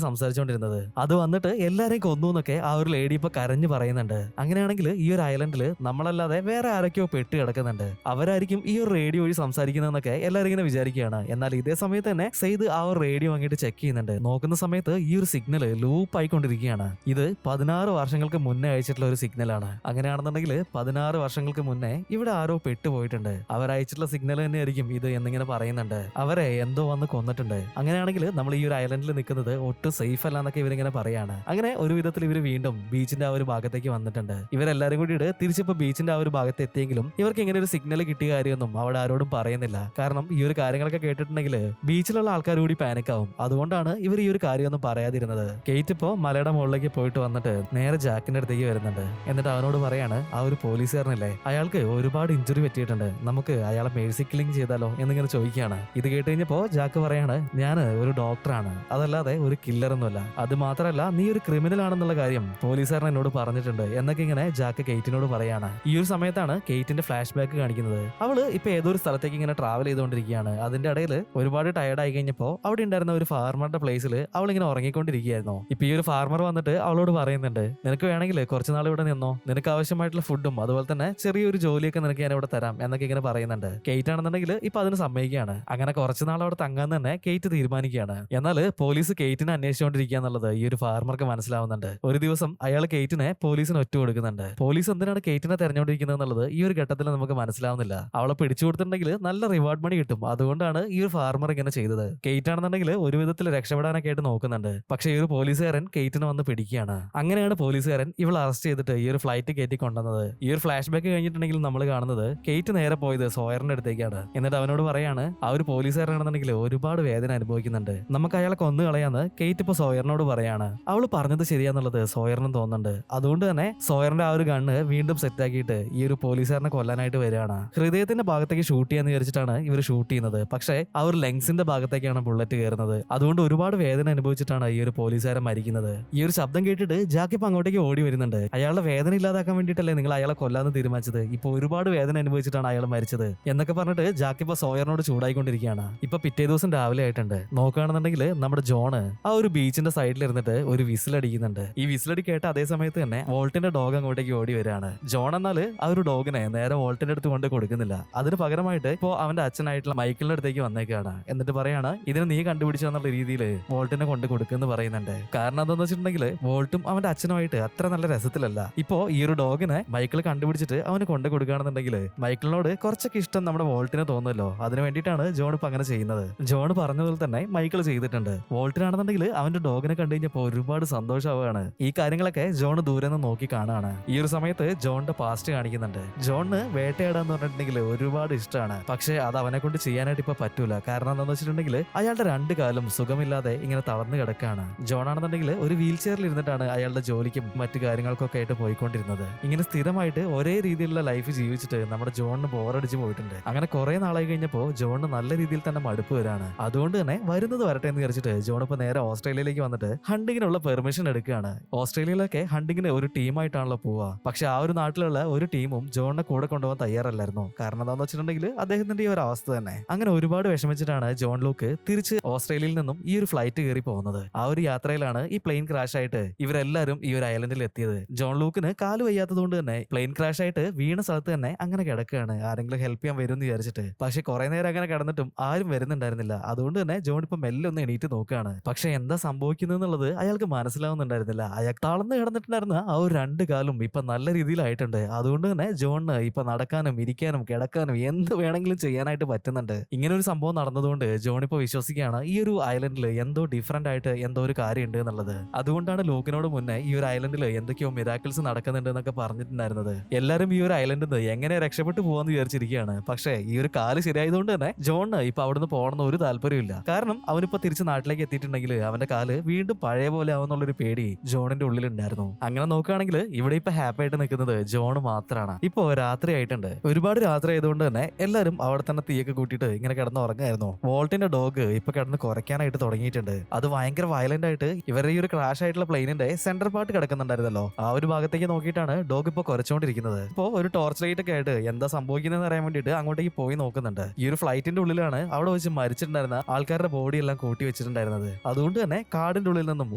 B: സംസാരിച്ചുകൊണ്ടിരുന്നത്. അത് വന്നിട്ട് എല്ലാരെയും കൊന്നു എന്നൊക്കെ ആ ഒരു ലേഡി ഇപ്പൊ കരഞ്ഞു പറയുന്നുണ്ട്. അങ്ങനെയാണെങ്കിൽ ഈ ഒരു ഐലൻഡിൽ നമ്മളല്ലാതെ വേറെ ആരൊക്കെയോ പെട്ട് കിടക്കുന്നുണ്ട്, അവരായിരിക്കും ഈ ഒരു റേഡിയോ വഴി സംസാരിക്കുന്നതെന്നൊക്കെ എല്ലാവരും ഇങ്ങനെ വിചാരിക്കുകയാണ്. എന്നാൽ ഇതേ സമയത്ത് തന്നെ സെയ്ത് ആ ഒരു റേഡിയോ വാങ്ങിയിട്ട് ചെക്ക് ചെയ്യുന്നുണ്ട്. നോക്കുന്ന സമയത്ത് ഈ ഒരു സിഗ്നൽ ലൂപ്പ് ആയിക്കൊണ്ടിരിക്കുകയാണ്. ഇത് 16 വർഷങ്ങൾക്ക് മുന്നേ അയച്ചിട്ടുള്ള ഒരു സിഗ്നലാണ്. അങ്ങനെയാണെന്നുണ്ടെങ്കിൽ 16 വർഷങ്ങൾക്ക് മുന്നേ ഇവിടെ ആരോ പെട്ടുപോയിട്ടുണ്ട്, അവരയച്ചിട്ടുള്ള സിഗ്നൽ തന്നെയായിരിക്കും ഇത് എന്നിങ്ങനെ പറയുന്നുണ്ട്. അവരെ എന്തോ വന്ന് കൊന്നിട്ടുണ്ട്. അങ്ങനെയാണെങ്കിൽ നമ്മൾ ഈ ഒരു ഐലൻഡിൽ നിൽക്കുന്നത് ഒട്ടും സേഫ് അല്ല എന്നൊക്കെ ഇവരിങ്ങനെ പറയാണ്. അങ്ങനെ ഒരു വിധത്തിൽ ഇവർ വീണ്ടും ബീച്ചിന്റെ ആ ഒരു ഭാഗത്തേക്ക് വന്നിട്ടുണ്ട്. ഇവരെല്ലാരും കൂടിയിട്ട് തിരിച്ചിപ്പോ ബീച്ചിന്റെ ആ ഒരു ഭാഗത്ത് എത്തിയെങ്കിലും ഇവർക്ക് ഇങ്ങനെ ഒരു സിഗ്നൽ കിട്ടിയ കാര്യമൊന്നും അവിടെ ആരോടും പറയുന്നില്ല. കാരണം ഈ ഒരു കാര്യങ്ങളൊക്കെ കേട്ടിട്ടുണ്ടെങ്കിൽ ബീച്ചിലുള്ള ആൾക്കാർ കൂടി പാനിക് ആവും. അതുകൊണ്ടാണ് ഇവർ ഈ ഒരു കാര്യമൊന്നും പറയാതിരുന്നത്. കേറ്റ് ഇപ്പോ മലയുടെ മുകളിലേക്ക് പോയിട്ട് വന്നിട്ട് നേരെ ജാക്കിന്റെ അടുത്തേക്ക് വരുന്നുണ്ട്. എന്നിട്ട് അവനോട് പറയാണ്, ആ ഒരു പോലീസുകാരനല്ലേ, അയാൾക്ക് ഒരുപാട് ഇഞ്ചുറി പറ്റിയിട്ടുണ്ട്, നമുക്ക് അയാളെ മേഴ്സി കില്ലിംഗ് ചെയ്താലോ എന്നിങ്ങനെ ചോദിക്കുകയാണ്. ഇത് കേട്ട് കഴിഞ്ഞപ്പോ ജാക്ക് പറയാണ്, ഞാൻ ഒരു ഡോക്ടറാണ്, അതല്ലാതെ ഒരു കില്ലറൊന്നുമല്ല. അത് മാത്രമല്ല നീ ഒരു ക്രിമിനൽ ആണെന്നുള്ള കാര്യം പോലീസുകാരൻ എന്നോട് പറഞ്ഞിട്ടുണ്ട് എന്നൊക്കെ ഇങ്ങനെ ജാക്ക് കേറ്റിനോട് പറയാണ്. ഈ ഒരു സമയത്താണ് കേറ്റിന്റെ ഫ്ലാഷ് ബാക്ക് കാണിക്കുന്നത്. അവള് ഇപ്പൊ ഏതോ ഒരു സ്ഥലത്തേക്ക് ഇങ്ങനെ ട്രാവൽ ചെയ്തുകൊണ്ടിരിക്കുകയാണ്. അതിന്റെ ഇടയിൽ ഒരുപാട് ടയർഡ് ആയി കഴിഞ്ഞപ്പോ അവിടെ ഉണ്ടായിരുന്ന ഒരു ഫാർമറുടെ പ്ലേസിൽ അവൾ ഇങ്ങനെ ഉറങ്ങിക്കൊണ്ടിരിക്കുകയായിരുന്നു. ഇപ്പൊ ഈ ഒരു ഫാർമർ വന്നിട്ട് അവളോട് പറയുന്നുണ്ട്, നിനക്ക് വേണമെങ്കിൽ കുറച്ച് നാൾ ഇവിടെ നിന്നോ, നിനക്ക് ആവശ്യമായിട്ടുള്ള ഫുഡും അതുപോലെ തന്നെ ചെറിയൊരു ജോലിയൊക്കെ നിനക്ക് ഞാൻ ഇവിടെ തരാം എന്നൊക്കെ ഇങ്ങനെ പറയുന്നുണ്ട്. കേറ്റ് ആണെന്നുണ്ടെങ്കിൽ ഇപ്പൊ അതിന് സമ്മതിക്കുകയാണ്. അങ്ങനെ കുറച്ച് നാൾ അവിടെ തങ്ങാൻ തന്നെ കേറ്റ് തീരുമാനിക്കുകയാണ്. എന്നാൽ പോലീസ് കേറ്റിനെ അന്വേഷിച്ചുകൊണ്ടിരിക്കുക എന്നുള്ളത് ഈ ഒരു ഫാർമർക്ക് മനസ്സിലാവുന്നുണ്ട്. ഒരു ദിവസം അയാൾ കേറ്റിനെ പോലീസിന് ഒറ്റ കൊടുക്കുന്നുണ്ട്. പോലീസ് എന്തിനാണ് കേറ്റിനെ തെരഞ്ഞുകൊണ്ടിരിക്കുന്നത് എന്നുള്ളത് ഈ ഒരു ഘട്ടത്തിൽ നമുക്ക് മനസ്സിലാവുന്നില്ല. അവളെ പിടിച്ചു കൊടുത്തിട്ടുണ്ടെങ്കിൽ നല്ല റിവാർഡ് മണി കിട്ടും, അതുകൊണ്ടാണ് ഈ ഒരു ഫാർമർ ഇങ്ങനെ ചെയ്തത്. കേറ്റ് ആണെന്നുണ്ടെങ്കിൽ ഒരു വിധത്തിൽ രക്ഷപ്പെടാനൊക്കെ ആയിട്ട് നോക്കുന്നുണ്ട്. പക്ഷേ ഈ ഒരു പോലീസുകാരൻ കേറ്റിനെ വന്ന് പിടിക്കുകയാണ്. അങ്ങനെയാണ് പോലീസുകാരൻ ഇവൾ അറസ്റ്റ് ചെയ്തിട്ട് ഈ ഒരു ഫ്ലൈറ്റ് കയറ്റി കൊണ്ടുവന്നത്. ഈ ഒരു ഫ്ലാഷ് ബാക്ക് കഴിഞ്ഞിട്ടുണ്ടെങ്കിൽ നമ്മൾ കാണുന്നത് കേറ്റ് നേരെ പോയത് സോയറിന്റെ അടുത്തേക്കാണ്. എന്നിട്ട് അവനോട് പറയാണ്, ആ ഒരു പോലീസുകാരനാണെന്നുണ്ടെങ്കിൽ ഒരുപാട് വേദന അനുഭവിക്കുന്നുണ്ട്, നമുക്ക് അയാളെ കൊന്നു കളയാന്ന് കേറ്റ് ഇപ്പൊ സോയറിനോട് പറയാണ്. അവള് പറഞ്ഞത് ശരിയാന്നുള്ളത് സോയറിനും തോന്നുന്നുണ്ട്. അതുകൊണ്ട് തന്നെ സോയറിന്റെ ആ ഒരു ഗണ്ണ് വീണ്ടും സെറ്റ് ആക്കിയിട്ട് ഈ ഒരു പോലീസുകാരനെ കൊല്ലാനായിട്ട് വരികയാണ്. ഹൃദയത്തിന്റെ ഭാഗത്തേക്ക് ഷൂട്ട് ചെയ്യാന്ന് വിചാരിച്ചിട്ടാണ് ഇവർ ഷൂട്ട് ചെയ്യുന്നത്. പക്ഷേ ആ ഒരു ലെങ്സിന്റെ ഭാഗത്തേക്കാണ് ബുള്ളറ്റ് കയറുന്നത്. അതുകൊണ്ട് ഒരുപാട് വേദന അനുഭവിച്ചിട്ടാണ് ഈ ഒരു പോലീസുകാരൻ മരിക്കുന്നത്. ഈ ഒരു ശബ്ദം കേട്ടിട്ട് ജാക്ക് ഇപ്പൊ അങ്ങോട്ടേക്ക് ഓടി വരുന്നുണ്ട്. അയാളുടെ വേദന ഇല്ലാതാക്കാൻ വേണ്ടിയിട്ടല്ലേ നിങ്ങൾ അയാളെ കൊല്ലാന്ന് തീരുമാനിച്ചത്, ഇപ്പൊ ഒരുപാട് വേദന അനുഭവിച്ചിട്ടാണ് അയാൾ മരിച്ചത് എന്നൊക്കെ പറഞ്ഞിട്ട് ജാക്ക് ഇപ്പൊ സോയറിനോട് ചൂടായിക്കൊണ്ടിരിക്കുകയാണ്. ഇപ്പൊ പിറ്റേ ദിവസം രാവിലെ ആയിട്ടുണ്ട്. നോക്കുകയാണെന്നുണ്ടെങ്കിൽ നമ്മുടെ ജോണ് ആ ഒരു ബീച്ചിന്റെ സൈഡിൽ ഇരുന്നിട്ട് ഒരു വിസിലടിക്കുന്നുണ്ട്. ഈ വിസിലടി കേട്ട അതേ സമയത്ത് തന്നെ വോൾട്ടിന്റെ ഡോഗ് അങ്ങോട്ടേക്ക് ഓടി വരികയാണ്. ജോൺ എന്നാല് ആ ഒരു ഡോഗിനെ നേരെ വോൾട്ടിന്റെ അടുത്ത് കൊണ്ട് കൊടുക്കുന്നില്ല. അതിന് പകരമായിട്ട് ഇപ്പോ അവന്റെ അച്ഛനായിട്ടുള്ള മൈക്കിളിന്റെ അടുത്തേക്ക് വന്നേക്കാണ്. എന്നിട്ട് പറയാണ്, ഇതിന് നീ കണ്ടുപിടിച്ചെന്നുള്ള രീതിയിൽ വോൾട്ടിനെ കൊണ്ട് കൊടുക്കുമെന്ന് പറയുന്നുണ്ട്. കാരണം എന്താന്ന് വെച്ചിട്ടുണ്ടെങ്കിൽ വോൾട്ടും അവന്റെ അച്ഛനുമായിട്ട് അത്ര നല്ല രസത്തിലല്ല. ഇപ്പോ ഈ ഒരു ഡോഗിനെ മൈക്കിൾ കണ്ടുപിടിച്ചിട്ട് അവന് കൊണ്ട് കൊടുക്കുകയാണെന്നുണ്ടെങ്കിൽ മൈക്കിളിനോട് കുറച്ചൊക്കെ ഇഷ്ടം നമ്മുടെ വോൾട്ടിനെ തോന്നുമല്ലോ. അതിന് വേണ്ടിയിട്ടാണ് ജോൺ ഇപ്പൊ അങ്ങനെ ചെയ്യുന്നത്. ജോൺ പറഞ്ഞതുപോലെ തന്നെ മൈക്കിൾ ചെയ്തിട്ടുണ്ട്. വോൾട്ടിനാണെന്നുണ്ടെങ്കിൽ അവന്റെ ഡോഗിനെ കണ്ടു കഴിഞ്ഞപ്പോ ഒരുപാട് സന്തോഷമാവുകയാണ്. ഈ കാര്യങ്ങളൊക്കെ ജോൺ ദൂരെ നിന്ന് നോക്കി കാണാണ്. ഈ ഒരു സമയത്ത് ജോണിന്റെ പാസ്റ്റ് കാണിക്കുന്നുണ്ട്. ജോണിന് വേട്ടയാടാന്ന് പറഞ്ഞിട്ടുണ്ടെങ്കിൽ ഒരുപാട് ഇഷ്ടമാണ്. പക്ഷെ അത് അവനെ കൊണ്ട് ചെയ്യാനായിട്ട് ഇപ്പൊ പറ്റൂല. കാരണം എന്താണെന്ന് വെച്ചിട്ടുണ്ടെങ്കിൽ അയാളുടെ 2 കാലും സുഖമില്ലാതെ ഇങ്ങനെ തളർന്നു കിടക്കാണ്. ജോൺ ആണെന്നുണ്ടെങ്കിൽ ഒരു വീൽ ചെയറിൽ ഇരുന്നിട്ടാണ് അയാളുടെ ജോലിക്കും മറ്റു കാര്യങ്ങൾക്കൊക്കെ ആയിട്ട് പോയിക്കൊണ്ടിരുന്നത്. ഇങ്ങനെ സ്ഥിരമായിട്ട് ഒരേ രീതിയിലുള്ള ലൈഫ് ജീവിച്ചിട്ട് നമ്മുടെ ജോണിന് ബോറടിച്ച് പോയിട്ടുണ്ട്. അങ്ങനെ കുറെ നാളായി കഴിഞ്ഞപ്പോൾ ജോണിന് നല്ല രീതിയിൽ തന്നെ മടുപ്പ് വരാണ്. അതുകൊണ്ട് തന്നെ വരുന്നത് വരട്ടെ എന്ന് വിചാരിച്ചിട്ട് ജോൺ ഇപ്പൊ നേരെ ഓസ്ട്രേലിയയിലേക്ക് വന്നിട്ട് ഹണ്ടിങ്ങിനുള്ള പെർമിഷൻ എടുക്കുകയാണ്. ഓസ്ട്രേലിയയിലൊക്കെ ഹണ്ടിങ്ങിന് ഒരു ടീമായിട്ടാണല്ലോ പോവുക. പക്ഷെ ആ ഒരു നാട്ടിലുള്ള ഒരു ടീമും ജോണിനെ കൂടെ കൊണ്ടുപോകാൻ തയ്യാറല്ലായിരുന്നു. കാരണം എന്താണെന്ന് വെച്ചിട്ടുണ്ടെങ്കിൽ അദ്ദേഹത്തിന്റെ ഈ ഒരു അവസ്ഥ തന്നെ. അങ്ങനെ ഒരുപാട് വിഷമിച്ചിട്ടാണ് ജോൺ ലൂക്ക് തിരിച്ച് ഓസ്ട്രേലിയയിൽ നിന്നും ഈ ഒരു ഫ്ലൈറ്റ് കയറി പോകുന്നത്. ആ ഒരു യാത്രയിലാണ് ഈ പ്ലെയിൻ ക്രാഷ് ആയിട്ട് ഇവരെല്ലാരും ഈ ഒരു ഐലൻഡിൽ എത്തിയത്. ജോൺ ലൂക്കിന് കാല് വയ്യാത്തത് ഇല്ലാത്തതുകൊണ്ട് തന്നെ പ്ലെയിൻ ക്രാഷ് ആയിട്ട് വീണ സ്ഥലത്ത് തന്നെ അങ്ങനെ കിടക്കുകയാണ്. ആരെങ്കിലും ഹെൽപ്പ് ചെയ്യാൻ വരും എന്ന് വിചാരിച്ചിട്ട്. പക്ഷെ കുറെ നേരം അങ്ങനെ കിടന്നിട്ടും ആരും വരുന്നുണ്ടായിരുന്നില്ല. അതുകൊണ്ട് തന്നെ ജോൺ ഇപ്പൊ മെല്ലെ ഒന്ന് എണീറ്റ് നോക്കുകയാണ്. പക്ഷെ എന്താ സംഭവിക്കുന്നത് എന്നുള്ളത് അയാൾക്ക് മനസ്സിലാവുന്നുണ്ടായിരുന്നില്ല. അയാൾ തളർന്ന് കിടന്നിട്ടുണ്ടായിരുന്ന ആ ഒരു രണ്ട് കാലും ഇപ്പൊ നല്ല രീതിയിലായിട്ടുണ്ട്. അതുകൊണ്ട് തന്നെ ജോണിന് ഇപ്പൊ നടക്കാനും ഇരിക്കാനും കിടക്കാനും എന്ത് വേണമെങ്കിലും ചെയ്യാനായിട്ട് പറ്റുന്നുണ്ട്. ഇങ്ങനെ ഒരു സംഭവം നടന്നതുകൊണ്ട് ജോൺ ഇപ്പൊ വിശ്വസിക്കുകയാണ് ഈ ഒരു ഐലൻഡിൽ എന്തോ ഡിഫറന്റ് ആയിട്ട് എന്തോ ഒരു കാര്യം ഉണ്ട് എന്നുള്ളത്. അതുകൊണ്ടാണ് ലൂക്കിനോട് മുന്നേ ഈ ഒരു ഐലൻഡിൽ എന്തൊക്കെയോ മിറാക്കിൾസ് നടക്കുന്നുണ്ട് എന്നൊക്കെ പറഞ്ഞിട്ടുണ്ടായിരുന്നത്. എല്ലാവരും ഈ ഒരു ഐലൻഡിൽ നിന്ന് എങ്ങനെ രക്ഷപ്പെട്ടു പോവാന്ന് വിചാരിച്ചിരിക്കുകയാണ്. പക്ഷേ ഈ ഒരു കാല് ശരിയായതുകൊണ്ട് തന്നെ ജോണിന് ഇപ്പൊ അവിടുന്ന് പോകണമെന്ന് ഒരു താല്പര്യമില്ല. കാരണം അവനിപ്പോ തിരിച്ച് നാട്ടിലേക്ക് എത്തിയിട്ടുണ്ടെങ്കിൽ അവന്റെ കാല് വീണ്ടും പഴയ പോലെ ആവുന്നുള്ളൊരു പേടി ജോണിന്റെ ഉള്ളിലുണ്ടായിരുന്നു. അങ്ങനെ നോക്കുകയാണെങ്കിൽ ഇവിടെ ഇപ്പൊ ഹാപ്പി ആയിട്ട് നിൽക്കുന്നത് ജോൺ മാത്രമാണ്. ഇപ്പോ രാത്രി ആയിട്ടുണ്ട്. ഒരുപാട് രാത്രി ആയതുകൊണ്ട് തന്നെ എല്ലാവരും അവിടെ തന്നെ തീയൊക്കെ കൂട്ടിയിട്ട് ഇങ്ങനെ കിടന്ന് ഉറങ്ങായിരുന്നു. വോൾട്ടിന്റെ ഡോഗ് ഇപ്പൊ കിടന്ന് കുറയ്ക്കാനായിട്ട് തുടങ്ങിയിട്ടുണ്ട്. അത് ഭയങ്കര വയലന്റ് ആയിട്ട് ഇവരുടെ ഈ ഒരു ക്രാഷ് ആയിട്ടുള്ള പ്ലെയിനിന്റെ സെന്റർ പാർട്ട് കിടക്കുന്നുണ്ടായിരുന്നല്ലോ, ആ ഒരു ഭാഗത്തേക്ക് നോക്കിയിട്ടാണ് ഡോഗ് ഇപ്പൊ കുറച്ചുകൊണ്ടിരിക്കുന്നത്. ഇപ്പോ ഒരു ടോർച്ച് ലൈറ്റ് ഒക്കെ ആയിട്ട് എന്താ സംഭവിക്കുന്നതെന്ന് അറിയാൻ വേണ്ടിയിട്ട് അങ്ങോട്ടേക്ക് പോയി നോക്കുന്നുണ്ട്. ഈ ഒരു ഫ്ലൈറ്റിന്റെ ഉള്ളിലാണ് അവിടെ വെച്ച് മരിച്ചിട്ടുണ്ടായിരുന്ന ആൾക്കാരുടെ ബോഡി എല്ലാം കൂട്ടി വെച്ചിട്ടുണ്ടായിരുന്നത്. അതുകൊണ്ട് തന്നെ കാടിന്റെ ഉള്ളിൽ നിന്നും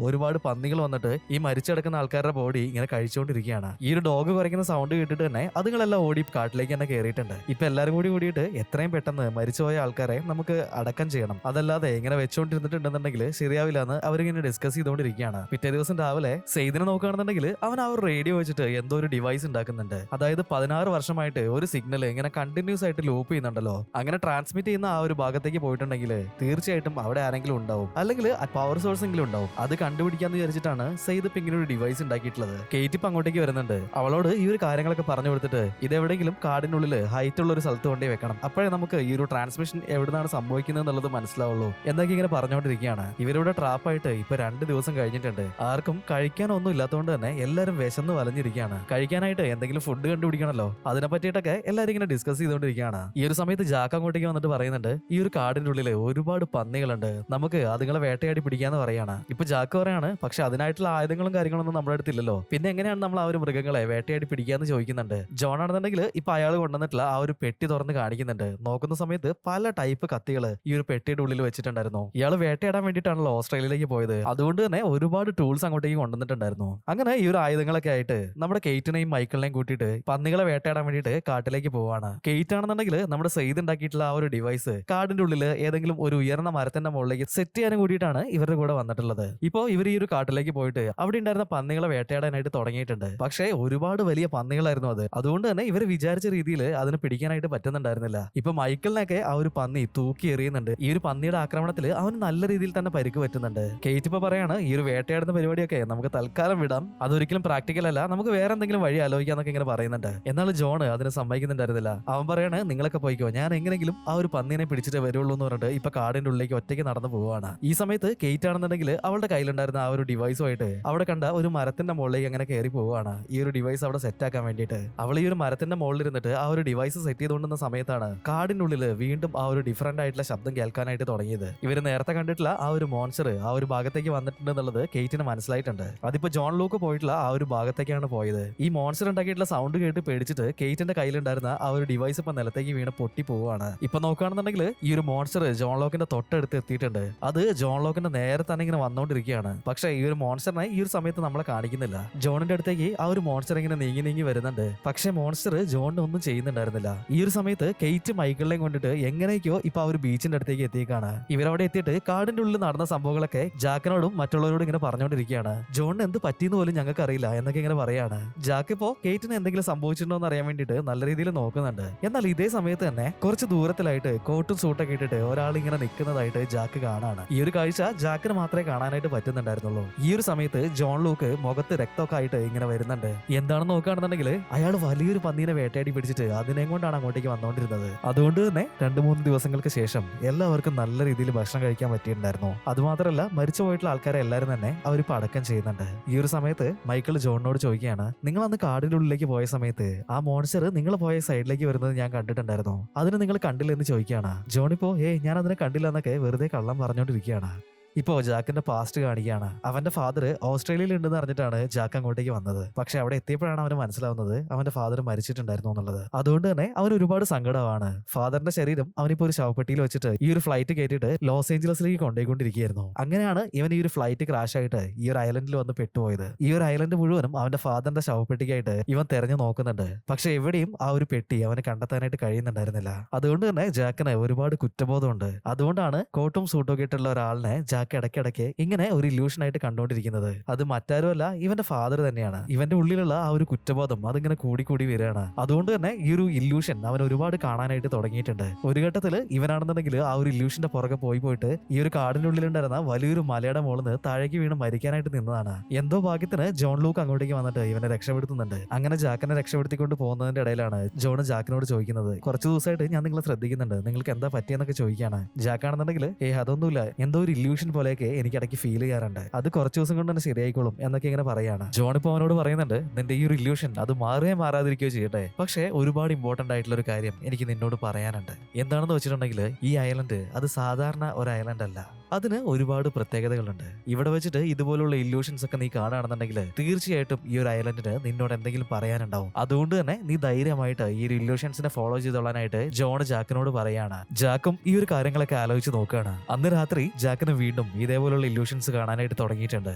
B: ഒരുപാട് പന്നികൾ വന്നിട്ട് ഈ മരിച്ചെടുക്കുന്ന ആൾക്കാരുടെ ബോഡി ഇങ്ങനെ കഴിച്ചുകൊണ്ടിരിക്കുകയാണ്. ഈ ഒരു ഡോഗ് കുറയ്ക്കുന്ന സൗണ്ട് കേട്ടിട്ട് തന്നെ അതുങ്ങളെല്ലാം ഓടി കാട്ടിലേക്ക് തന്നെ കയറിയിട്ടുണ്ട്. ഇപ്പൊ എല്ലാവരും കൂടിയിട്ട് എത്രയും പെട്ടെന്ന് മരിച്ചുപോയ ആൾക്കാരെ നമുക്ക് അടക്കം ചെയ്യണം, അതല്ലാതെ ഇങ്ങനെ വെച്ചുകൊണ്ടിരുന്നിട്ടുണ്ടെന്നുണ്ടെങ്കിൽ ശരിയാവില്ല എന്ന് അവരിങ്ങനെ ഡിസ്കസ് ചെയ്തുകൊണ്ടിരിക്കുകയാണ്. പിറ്റേ ദിവസം രാവിലെ സെയ്ദിനെ നോക്കുകയാണെന്നുണ്ടെങ്കിൽ അവൻ ആ ഒരു റേഡിയോ വെച്ചിട്ട് എന്തോ ഒരു ഡിവൈസ് ഉണ്ടാക്കുന്നുണ്ട്. അതായത് 16 വർഷമായിട്ട് ഒരു സിഗ്നൽ ഇങ്ങനെ കണ്ടിന്യൂസ് ആയിട്ട് ലൂപ്പ് ചെയ്യുന്നുണ്ടല്ലോ, അങ്ങനെ ട്രാൻസ്മിറ്റ് ചെയ്യുന്ന ആ ഒരു ഭാഗത്തേക്ക് പോയിട്ടുണ്ടെങ്കിൽ തീർച്ചയായിട്ടും അവിടെ ആരെങ്കിലും ഉണ്ടാവും, അല്ലെങ്കിൽ പവർ സോഴ്സ് എങ്കിലും ഉണ്ടാവും. അത് കണ്ടുപിടിക്കാന്ന് വിചാരിച്ചിട്ടാണ് സെയ്ദ് ഇപ്പൊ ഇങ്ങനെ ഒരു ഡിവൈസ് ഉണ്ടാക്കിയിട്ടുള്ളത്. കേറ്റ് ഇപ്പൊ അങ്ങോട്ടേക്ക് വരുന്നുണ്ട്. അവളോട് ഈ ഒരു കാര്യങ്ങളൊക്കെ പറഞ്ഞു കൊടുത്തിട്ട് ഇതെവിടെയെങ്കിലും കാടിനുള്ളിൽ ഹൈറ്റ് ഉള്ള ഒരു സ്ഥലത്ത് കൊണ്ടേ വെക്കണം, അപ്പോഴേ നമുക്ക് ഈ ഒരു ട്രാൻസ്മിഷൻ എവിടുന്നാണ് സംഭവിക്കുന്നത് എന്നുള്ളത് മനസ്സിലാവുള്ളൂ എന്നൊക്കെ ഇങ്ങനെ പറഞ്ഞുകൊണ്ടിരിക്കുകയാണ്. ഇവരുടെ ട്രാപ്പായിട്ട് ഇപ്പൊ 2 ദിവസം കഴിഞ്ഞിട്ടുണ്ട്. ആർക്കും കഴിക്കാനൊന്നും ഇല്ലാത്തതുകൊണ്ട് തന്നെ എല്ലാവരും വിശന്ന് വലഞ്ഞിരിക്കുകയാണ്. കഴിക്കാനായിട്ട് എന്തെങ്കിലും ഫുഡ് കണ്ടുപിടിക്കണല്ലോ, അതിനെ പറ്റിയിട്ടൊക്കെ എല്ലാവരും ഇങ്ങനെ ഡിസ്കസ് ചെയ്തുകൊണ്ടിരിക്കുകയാണ്. ഈ ഒരു സമയത്ത് ജാക്ക് അങ്ങോട്ടേക്ക് വന്നിട്ട് പറയുന്നുണ്ട് ഈ ഒരു കാടിന്റെ ഉള്ളിൽ ഒരുപാട് പന്നികളുണ്ട്, നമുക്ക് അതുങ്ങളെ വേട്ടയാടി പിടിക്കാന്ന് പറയാണ്. ഇപ്പൊ ജാക്ക് പറയാണ് പക്ഷെ അതിനായിട്ടുള്ള ആയുധങ്ങളും കാര്യങ്ങളൊന്നും നമ്മുടെ അടുത്തില്ലല്ലോ, പിന്നെ എങ്ങനെയാണ് നമ്മൾ ആ ഒരു മൃഗങ്ങളെ വേട്ടയാടി പിടിക്കാന്ന് ചോദിക്കുന്നുണ്ട്. ജോൺ ആണെന്നുണ്ടെങ്കിൽ ഇപ്പൊ അയാൾ കൊണ്ടുവന്നിട്ടുള്ള ആ ഒരു പെട്ടി തുറന്ന് കാണിക്കുന്നുണ്ട്. നോക്കുന്ന സമയത്ത് പല ടൈപ്പ് കത്തികൾ ഈ ഒരു പെട്ടിയുടെ ഉള്ളിൽ വെച്ചിട്ടുണ്ടായിരുന്നു. ഇയാൾ വേട്ടയാടാൻ വേണ്ടിയിട്ടാണല്ലോ ഓസ്ട്രേലിയയിലേക്ക് പോയത്. അതുകൊണ്ട് തന്നെ ഒരുപാട് ടൂൾസ് അങ്ങോട്ടേക്ക് കൊണ്ടുവന്നിട്ടുണ്ടായിരുന്നു. അങ്ങനെ ഈ ഒരു ആയുധങ്ങളൊക്കെ ആയിട്ട് നമ്മുടെ കെയ്റ്റിനെയും മൈക്കിളിനെയും കൂട്ടിയിട്ട് പന്നികളെ വേട്ടയാടാൻ വേണ്ടിയിട്ട് കാട്ടിലേക്ക് പോവാണ്. കെയ്റ്റ് ആണെന്നുണ്ടെങ്കിൽ നമ്മുടെ സെയ്ദ് ഉണ്ടാക്കിയിട്ടുള്ള ആ ഒരു ഡിവൈസ് കാടിന്റെ ഉള്ളിൽ ഏതെങ്കിലും ഒരു ഉയർന്ന മരത്തിന്റെ മുകളിലേക്ക് സെറ്റ് ചെയ്യാനും കൂടിയിട്ടാണ് ഇവരുടെ കൂടെ വന്നിട്ടുള്ളത്. ഇപ്പോ ഇവർ ഈ ഒരു കാട്ടിലേക്ക് പോയിട്ട് അവിടെ ഉണ്ടായിരുന്ന പന്നികളെ വേട്ടയാടാനായിട്ട് തുടങ്ങിയിട്ടുണ്ട്. പക്ഷേ ഒരുപാട് വലിയ പന്നികളായിരുന്നു അത്. അതുകൊണ്ട് തന്നെ ഇവർ വിചാരിച്ച രീതിയിൽ അതിന് പിടിക്കാനായിട്ട് പറ്റുന്നുണ്ടായിരുന്നില്ല. ഇപ്പൊ മൈക്കിളിനൊക്കെ ആ ഒരു പന്നി തൂക്കി എറിയുന്നുണ്ട്. ഈ ഒരു പന്നിയുടെ ആക്രമണത്തിൽ അവന് നല്ല രീതിയിൽ തന്നെ പരിക്ക് പറ്റുന്നുണ്ട്. കേറ്റ് ഇപ്പൊ പറയാണ് ഈ ഒരു വേട്ടയാടുന്ന പരിപാടിയൊക്കെ നമുക്ക് തൽക്കാലം വിടാം, അതൊരിക്കലും പ്രാക്ടിക്കൽ അല്ല, നമുക്ക് വേറെ എന്തെങ്കിലും വഴി ആലോചിക്കാന്നൊക്കെ ഇങ്ങനെ പറയുന്നുണ്ട്. എന്നാൽ ജോൺ അതിന് സമ്മതിക്കുന്നുണ്ടായിരുന്നില്ല. അവൻ പറയാണ് നിങ്ങളൊക്കെ പോയിക്കോ, ഞാൻ എങ്ങനെങ്കിലും ആ ഒരു പന്നിനെ പിടിച്ചിട്ട് വരുള്ളൂ എന്ന് പറഞ്ഞിട്ട് ഇപ്പൊ കാടിന്റെ ഉള്ളിലേക്ക് ഒറ്റയ്ക്ക് നടന്നു പോവാണ്. ഈ സമയത്ത് കേറ്റ് ആണെന്നുണ്ടെങ്കിൽ അവളുടെ കയ്യിലുണ്ടായിരുന്ന ആ ഒരു ഡിവൈസുമായിട്ട് അവിടെ കണ്ട ഒരു മരത്തിന്റെ മുകളിലേക്ക് അങ്ങനെ കയറി പോവാണ്. ഈ ഒരു ഡിവൈസ് അവിടെ സെറ്റ് ആക്കാൻ വേണ്ടിയിട്ട് അവൾ ഈ ഒരു മരത്തിന്റെ മുകളിൽ ഇരുന്നിട്ട് ആ ഒരു ഡിവൈസ് സെറ്റ് ചെയ്തുകൊണ്ടിരുന്ന സമയത്താണ് കാടിന്റെ ഉള്ളിൽ വീണ്ടും ആ ഒരു ഡിഫറന്റ് ആയിട്ടുള്ള ശബ്ദം കേൾക്കാനായിട്ട് തുടങ്ങിയത്. ഇവര് നേരത്തെ കണ്ടിട്ടുള്ള ആ ഒരു മോൺസ്റ്റർ ആ ഒരു ഭാഗത്തേക്ക് വന്നിട്ടുണ്ട് എന്നുള്ളത് കേറ്റിന് മനസ്സിലായിട്ടുണ്ട്. അതിപ്പോ ജോൺ ലൂക്ക് പോയിട്ടുള്ള ആ ഒരു ഭാഗത്തേക്കാണ് പോയത്. ഈ മോൺസ്റ്റർ ഉണ്ടാക്കിയിട്ടുള്ള സൗണ്ട് കേട്ട് പേടിച്ചിട്ട് കേറ്റിന്റെ കയ്യിലുണ്ടായിരുന്ന ആ ഒരു ഡിവൈസ് ഇപ്പൊ നിലത്തേക്ക് വീണ് പൊട്ടി പോവാണ്. ഇപ്പൊ നോക്കുകയാണെന്നുണ്ടെങ്കിൽ ഈ ഒരു മോൺസ്റ്റർ ജോൺ ലോക്കിന്റെ തൊട്ടടുത്ത് എത്തിയിട്ടുണ്ട്. അത് ജോൺ ലോക്കിന്റെ നേരെ തന്നെ ഇങ്ങനെ വന്നോണ്ടിരിക്കുകയാണ്. പക്ഷെ ഈ ഒരു മോൺസ്റ്ററിനെ ഈ ഒരു സമയത്ത് നമ്മളെ കാണിക്കുന്നില്ല. ജോണിന്റെ അടുത്തേക്ക് ആ ഒരു മോൺസ്റ്റർ ഇങ്ങനെ നീങ്ങി വരുന്നുണ്ട്. പക്ഷെ മോൺസ്റ്റർ ജോണിന് ഒന്നും ചെയ്യുന്നുണ്ടായിരുന്നില്ല. ഈ ഒരു സമയത്ത് കേറ്റ് മൈക്കിളിനെയും കൊണ്ടിട്ട് എങ്ങനെയൊക്കെയോ ഇപ്പൊ ആ ഒരു ബീച്ചിന്റെ അടുത്തേക്ക് എത്തിയേക്കാണ്. ഇവരവിടെ എത്തിയിട്ട് കാടിന്റെ ഉള്ളിൽ നടന്ന സംഭവങ്ങളൊക്കെ ജാക്കിനോടും മറ്റുള്ളവരോടും ഇങ്ങനെ പറഞ്ഞുകൊണ്ടിരിക്കുകയാണ്. ജോണിന് എന്ത് പറ്റിയെന്ന് പോലും ഞങ്ങൾക്ക് അറിയില്ല എന്നൊക്കെ ഇങ്ങനെ പറയാണ്. ജാക്ക് ഇപ്പോ കേറ്റിന് എന്തെങ്കിലും സംഭവിച്ചിട്ടുണ്ടോ എന്ന് അറിയാൻ വേണ്ടിയിട്ട് നല്ല രീതിയിൽ നോക്കുന്നുണ്ട്. എന്നാൽ ഇതേ സമയത്ത് തന്നെ കുറച്ച് ദൂരത്തിലായിട്ട് കോട്ടും സൂട്ടൊക്കെ ഇട്ടിട്ട് ഒരാൾ ഇങ്ങനെ നിൽക്കുന്നതായിട്ട് ജാക്ക് കാണാണ്. ഈ ഒരു കാഴ്ച ജാക്കിന് മാത്രമേ കാണാനായിട്ട് പറ്റുന്നുണ്ടായിരുന്നുള്ളൂ. ഈ ഒരു സമയത്ത് ജോൺ ലൂക്ക് മുഖത്ത് രക്തമൊക്കെ ആയിട്ട് ഇങ്ങനെ വരുന്നുണ്ട്. എന്താണെന്ന് നോക്കുകയാണെന്നുണ്ടെങ്കിൽ അയാൾ വലിയൊരു പന്നീനെ വേട്ടയാടി പിടിച്ചിട്ട് അതിനെ കൊണ്ടാണ് അങ്ങോട്ടേക്ക് വന്നുകൊണ്ടിരുന്നത്. അതുകൊണ്ട് തന്നെ 2-3 ദിവസങ്ങൾക്ക് ശേഷം എല്ലാവർക്കും നല്ല രീതിയിൽ ഭക്ഷണം കഴിക്കാൻ പറ്റിയിട്ടുണ്ടായിരുന്നു. അതുമാത്രമല്ല മരിച്ചു പോയിട്ടുള്ള ആൾക്കാരെ എല്ലാവരും തന്നെ അവരിപ്പോ അടക്കം ചെയ്യുന്നുണ്ട്. ഈ ഒരു സമയത്ത് മൈക്കിൾ ജോണിനോട് ചോദിക്കുകയാണ് നിങ്ങൾ അന്ന് കാടിന്റെ ഉള്ളിലേക്ക് പോയ സമയത്ത് ആ മോൺസ്റ്റർ നിങ്ങൾ പോയ സൈഡിലേക്ക് വരുന്നത് ഞാൻ കണ്ടിട്ടുണ്ടായിരുന്നു, അതിന് നിങ്ങൾ കണ്ടില്ല എന്ന് ചോദിക്കുകയാണ്. ജോണിപ്പോ ഞാൻ അതിനെ കണ്ടില്ല എന്നൊക്കെ വെറുതെ കള്ളം പറഞ്ഞുകൊണ്ടിരിക്കുകയാണ്. ഇപ്പോ ജാക്കിന്റെ പാസ്റ്റ് കാണിക്കുകയാണ്. അവന്റെ ഫാദർ ഓസ്ട്രേലിയയിൽ ഉണ്ടെന്ന് അറിഞ്ഞിട്ടാണ് ജാക്ക് അങ്ങോട്ടേക്ക് വന്നത്. പക്ഷെ അവിടെ എത്തിയപ്പോഴാണ് അവന് മനസ്സിലാവുന്നത് അവന്റെ ഫാദർ മരിച്ചിട്ടുണ്ടായിരുന്നു എന്നുള്ളത്. അതുകൊണ്ട് തന്നെ അവൻ ഒരുപാട് സങ്കടമാണ്. ഫാദറിന്റെ ശരീരം അവനിപ്പോ ഒരു ശവപ്പെട്ടിയിൽ വെച്ചിട്ട് ഈ ഒരു ഫ്ലൈറ്റ് കയറ്റിയിട്ട് ലോസ് ഏഞ്ചലസിലേക്ക് കൊണ്ടുപോയിക്കൊണ്ടിരിക്കുകയായിരുന്നു. അങ്ങനെയാണ് ഇവൻ ഈ ഒരു ഫ്ലൈറ്റ് ക്രാഷ് ആയിട്ട് ഈ ഒരു ഐലൻഡിൽ വന്ന് പെട്ടുപോയത്. ഈ ഒരു ഐലൻഡ് മുഴുവനും അവന്റെ ഫാദറിന്റെ ശവപ്പെട്ടിക്കായിട്ട് ഇവൻ തെരഞ്ഞു നോക്കുന്നുണ്ട്. പക്ഷെ എവിടെയും ആ ഒരു പെട്ടി അവന് കണ്ടെത്താനായിട്ട് കഴിയുന്നുണ്ടായിരുന്നില്ല. അതുകൊണ്ട് തന്നെ ജാക്കിന് ഒരുപാട് കുറ്റബോധമുണ്ട്. അതുകൊണ്ടാണ് കോട്ടും സൂട്ടും ഒക്കെ ഇട്ടുള്ള ഒരാളിനെ ജാക്ക് ഇടയ്ക്കിടയ്ക്ക് ഇങ്ങനെ ഒരു ഇല്യൂഷൻ ആയിട്ട് കണ്ടുകൊണ്ടിരിക്കുന്നത്. അത് മറ്റാരുമല്ല, ഇവന്റെ ഫാദർ തന്നെയാണ്. ഇവന്റെ ഉള്ളിലുള്ള ആ ഒരു കുറ്റബോധം അതിങ്ങനെ കൂടി വരികയാണ്. അതുകൊണ്ട് തന്നെ ഈ ഒരു ഇല്യൂഷൻ അവൻ ഒരുപാട് കാണാനായിട്ട് തുടങ്ങിയിട്ടുണ്ട്. ഒരു ഘട്ടത്തിൽ ഇവനാണെന്നുണ്ടെങ്കിൽ ആ ഒരു ഇല്യൂഷന്റെ പുറകെ പോയിട്ട് ഈ ഒരു കാടിന്റെ ഉള്ളിലുണ്ടായിരുന്ന വലിയൊരു മലയുടെ മുകളിൽ നിന്ന് താഴേക്ക് വീണ് മരിക്കാനായിട്ട് നിന്നതാണ്. എന്തോ ഭാഗ്യത്തിന് ജോൺ ലൂക്ക് അങ്ങോട്ടേക്ക് വന്നിട്ട് ഇവനെ രക്ഷപ്പെടുത്തുന്നുണ്ട്. അങ്ങനെ ജാക്കിനെ രക്ഷപ്പെടുത്തിക്കൊണ്ട് പോകുന്നതിന്റെ ഇടയിലാണ് ജോൺ ജാക്കിനോട് ചോദിക്കുന്നത്, കുറച്ച് ദിവസമായിട്ട് ഞാൻ നിങ്ങളെ ശ്രദ്ധിക്കുന്നുണ്ട്, നിങ്ങൾക്ക് എന്താ പറ്റിയെന്നൊക്കെ ചോദിക്കുകയാണ്. ജാക്കാണെന്നുണ്ടെങ്കിൽ അതൊന്നുമില്ല, എന്തോ ഒരു ഇല്യൂഷൻ പോലെയൊക്കെ എനിക്ക് ഇടയ്ക്ക് ഫീൽ ചെയ്യാറുണ്ട്, അത് കുറച്ച് ദിവസം കൊണ്ട് തന്നെ ശരിയായിക്കോളും എന്നൊക്കെ ഇങ്ങനെ പറയാണ്. ജോൺ ഇപ്പൊ അവനോട് പറയുന്നുണ്ട്, നിന്റെ ഈ ഒരു ഇല്യൂഷൻ അത് മാറുകയോ മാറാതിരിക്കുകയോ ചെയ്യട്ടെ, പക്ഷേ ഒരുപാട് ഇമ്പോർട്ടന്റ് ആയിട്ടുള്ള ഒരു കാര്യം എനിക്ക് നിന്നോട് പറയാനുണ്ട്. എന്താണെന്ന് വെച്ചിട്ടുണ്ടെങ്കിൽ ഈ ഐലൻഡ് അത് സാധാരണ ഒരു ഐലൻഡ് അല്ല, അതിന് ഒരുപാട് പ്രത്യേകതകളുണ്ട്. ഇവിടെ വെച്ചിട്ട് ഇതുപോലുള്ള ഇല്യൂഷൻസ് ഒക്കെ നീ കാണുകയാണെന്നുണ്ടെങ്കിൽ തീർച്ചയായിട്ടും ഈ ഒരു ഐലൻഡിന് നിന്നോട് എന്തെങ്കിലും പറയാനുണ്ടാവും. അതുകൊണ്ട് തന്നെ നീ ധൈര്യമായിട്ട് ഈ ഒരു ഇല്യൂഷൻസിനെ ഫോളോ ചെയ്തോളാനായിട്ട് ജോൺ ജാക്കിനോട് പറയാണ്. ജാക്കും ഈ ഒരു കാര്യങ്ങളൊക്കെ ആലോചിച്ച് നോക്കുകയാണ്. അന്ന് രാത്രി ജാക്കിന് വീണ്ടും ഇതേപോലുള്ള ഇല്യൂഷൻസ് കാണാനായിട്ട് തുടങ്ങിയിട്ടുണ്ട്.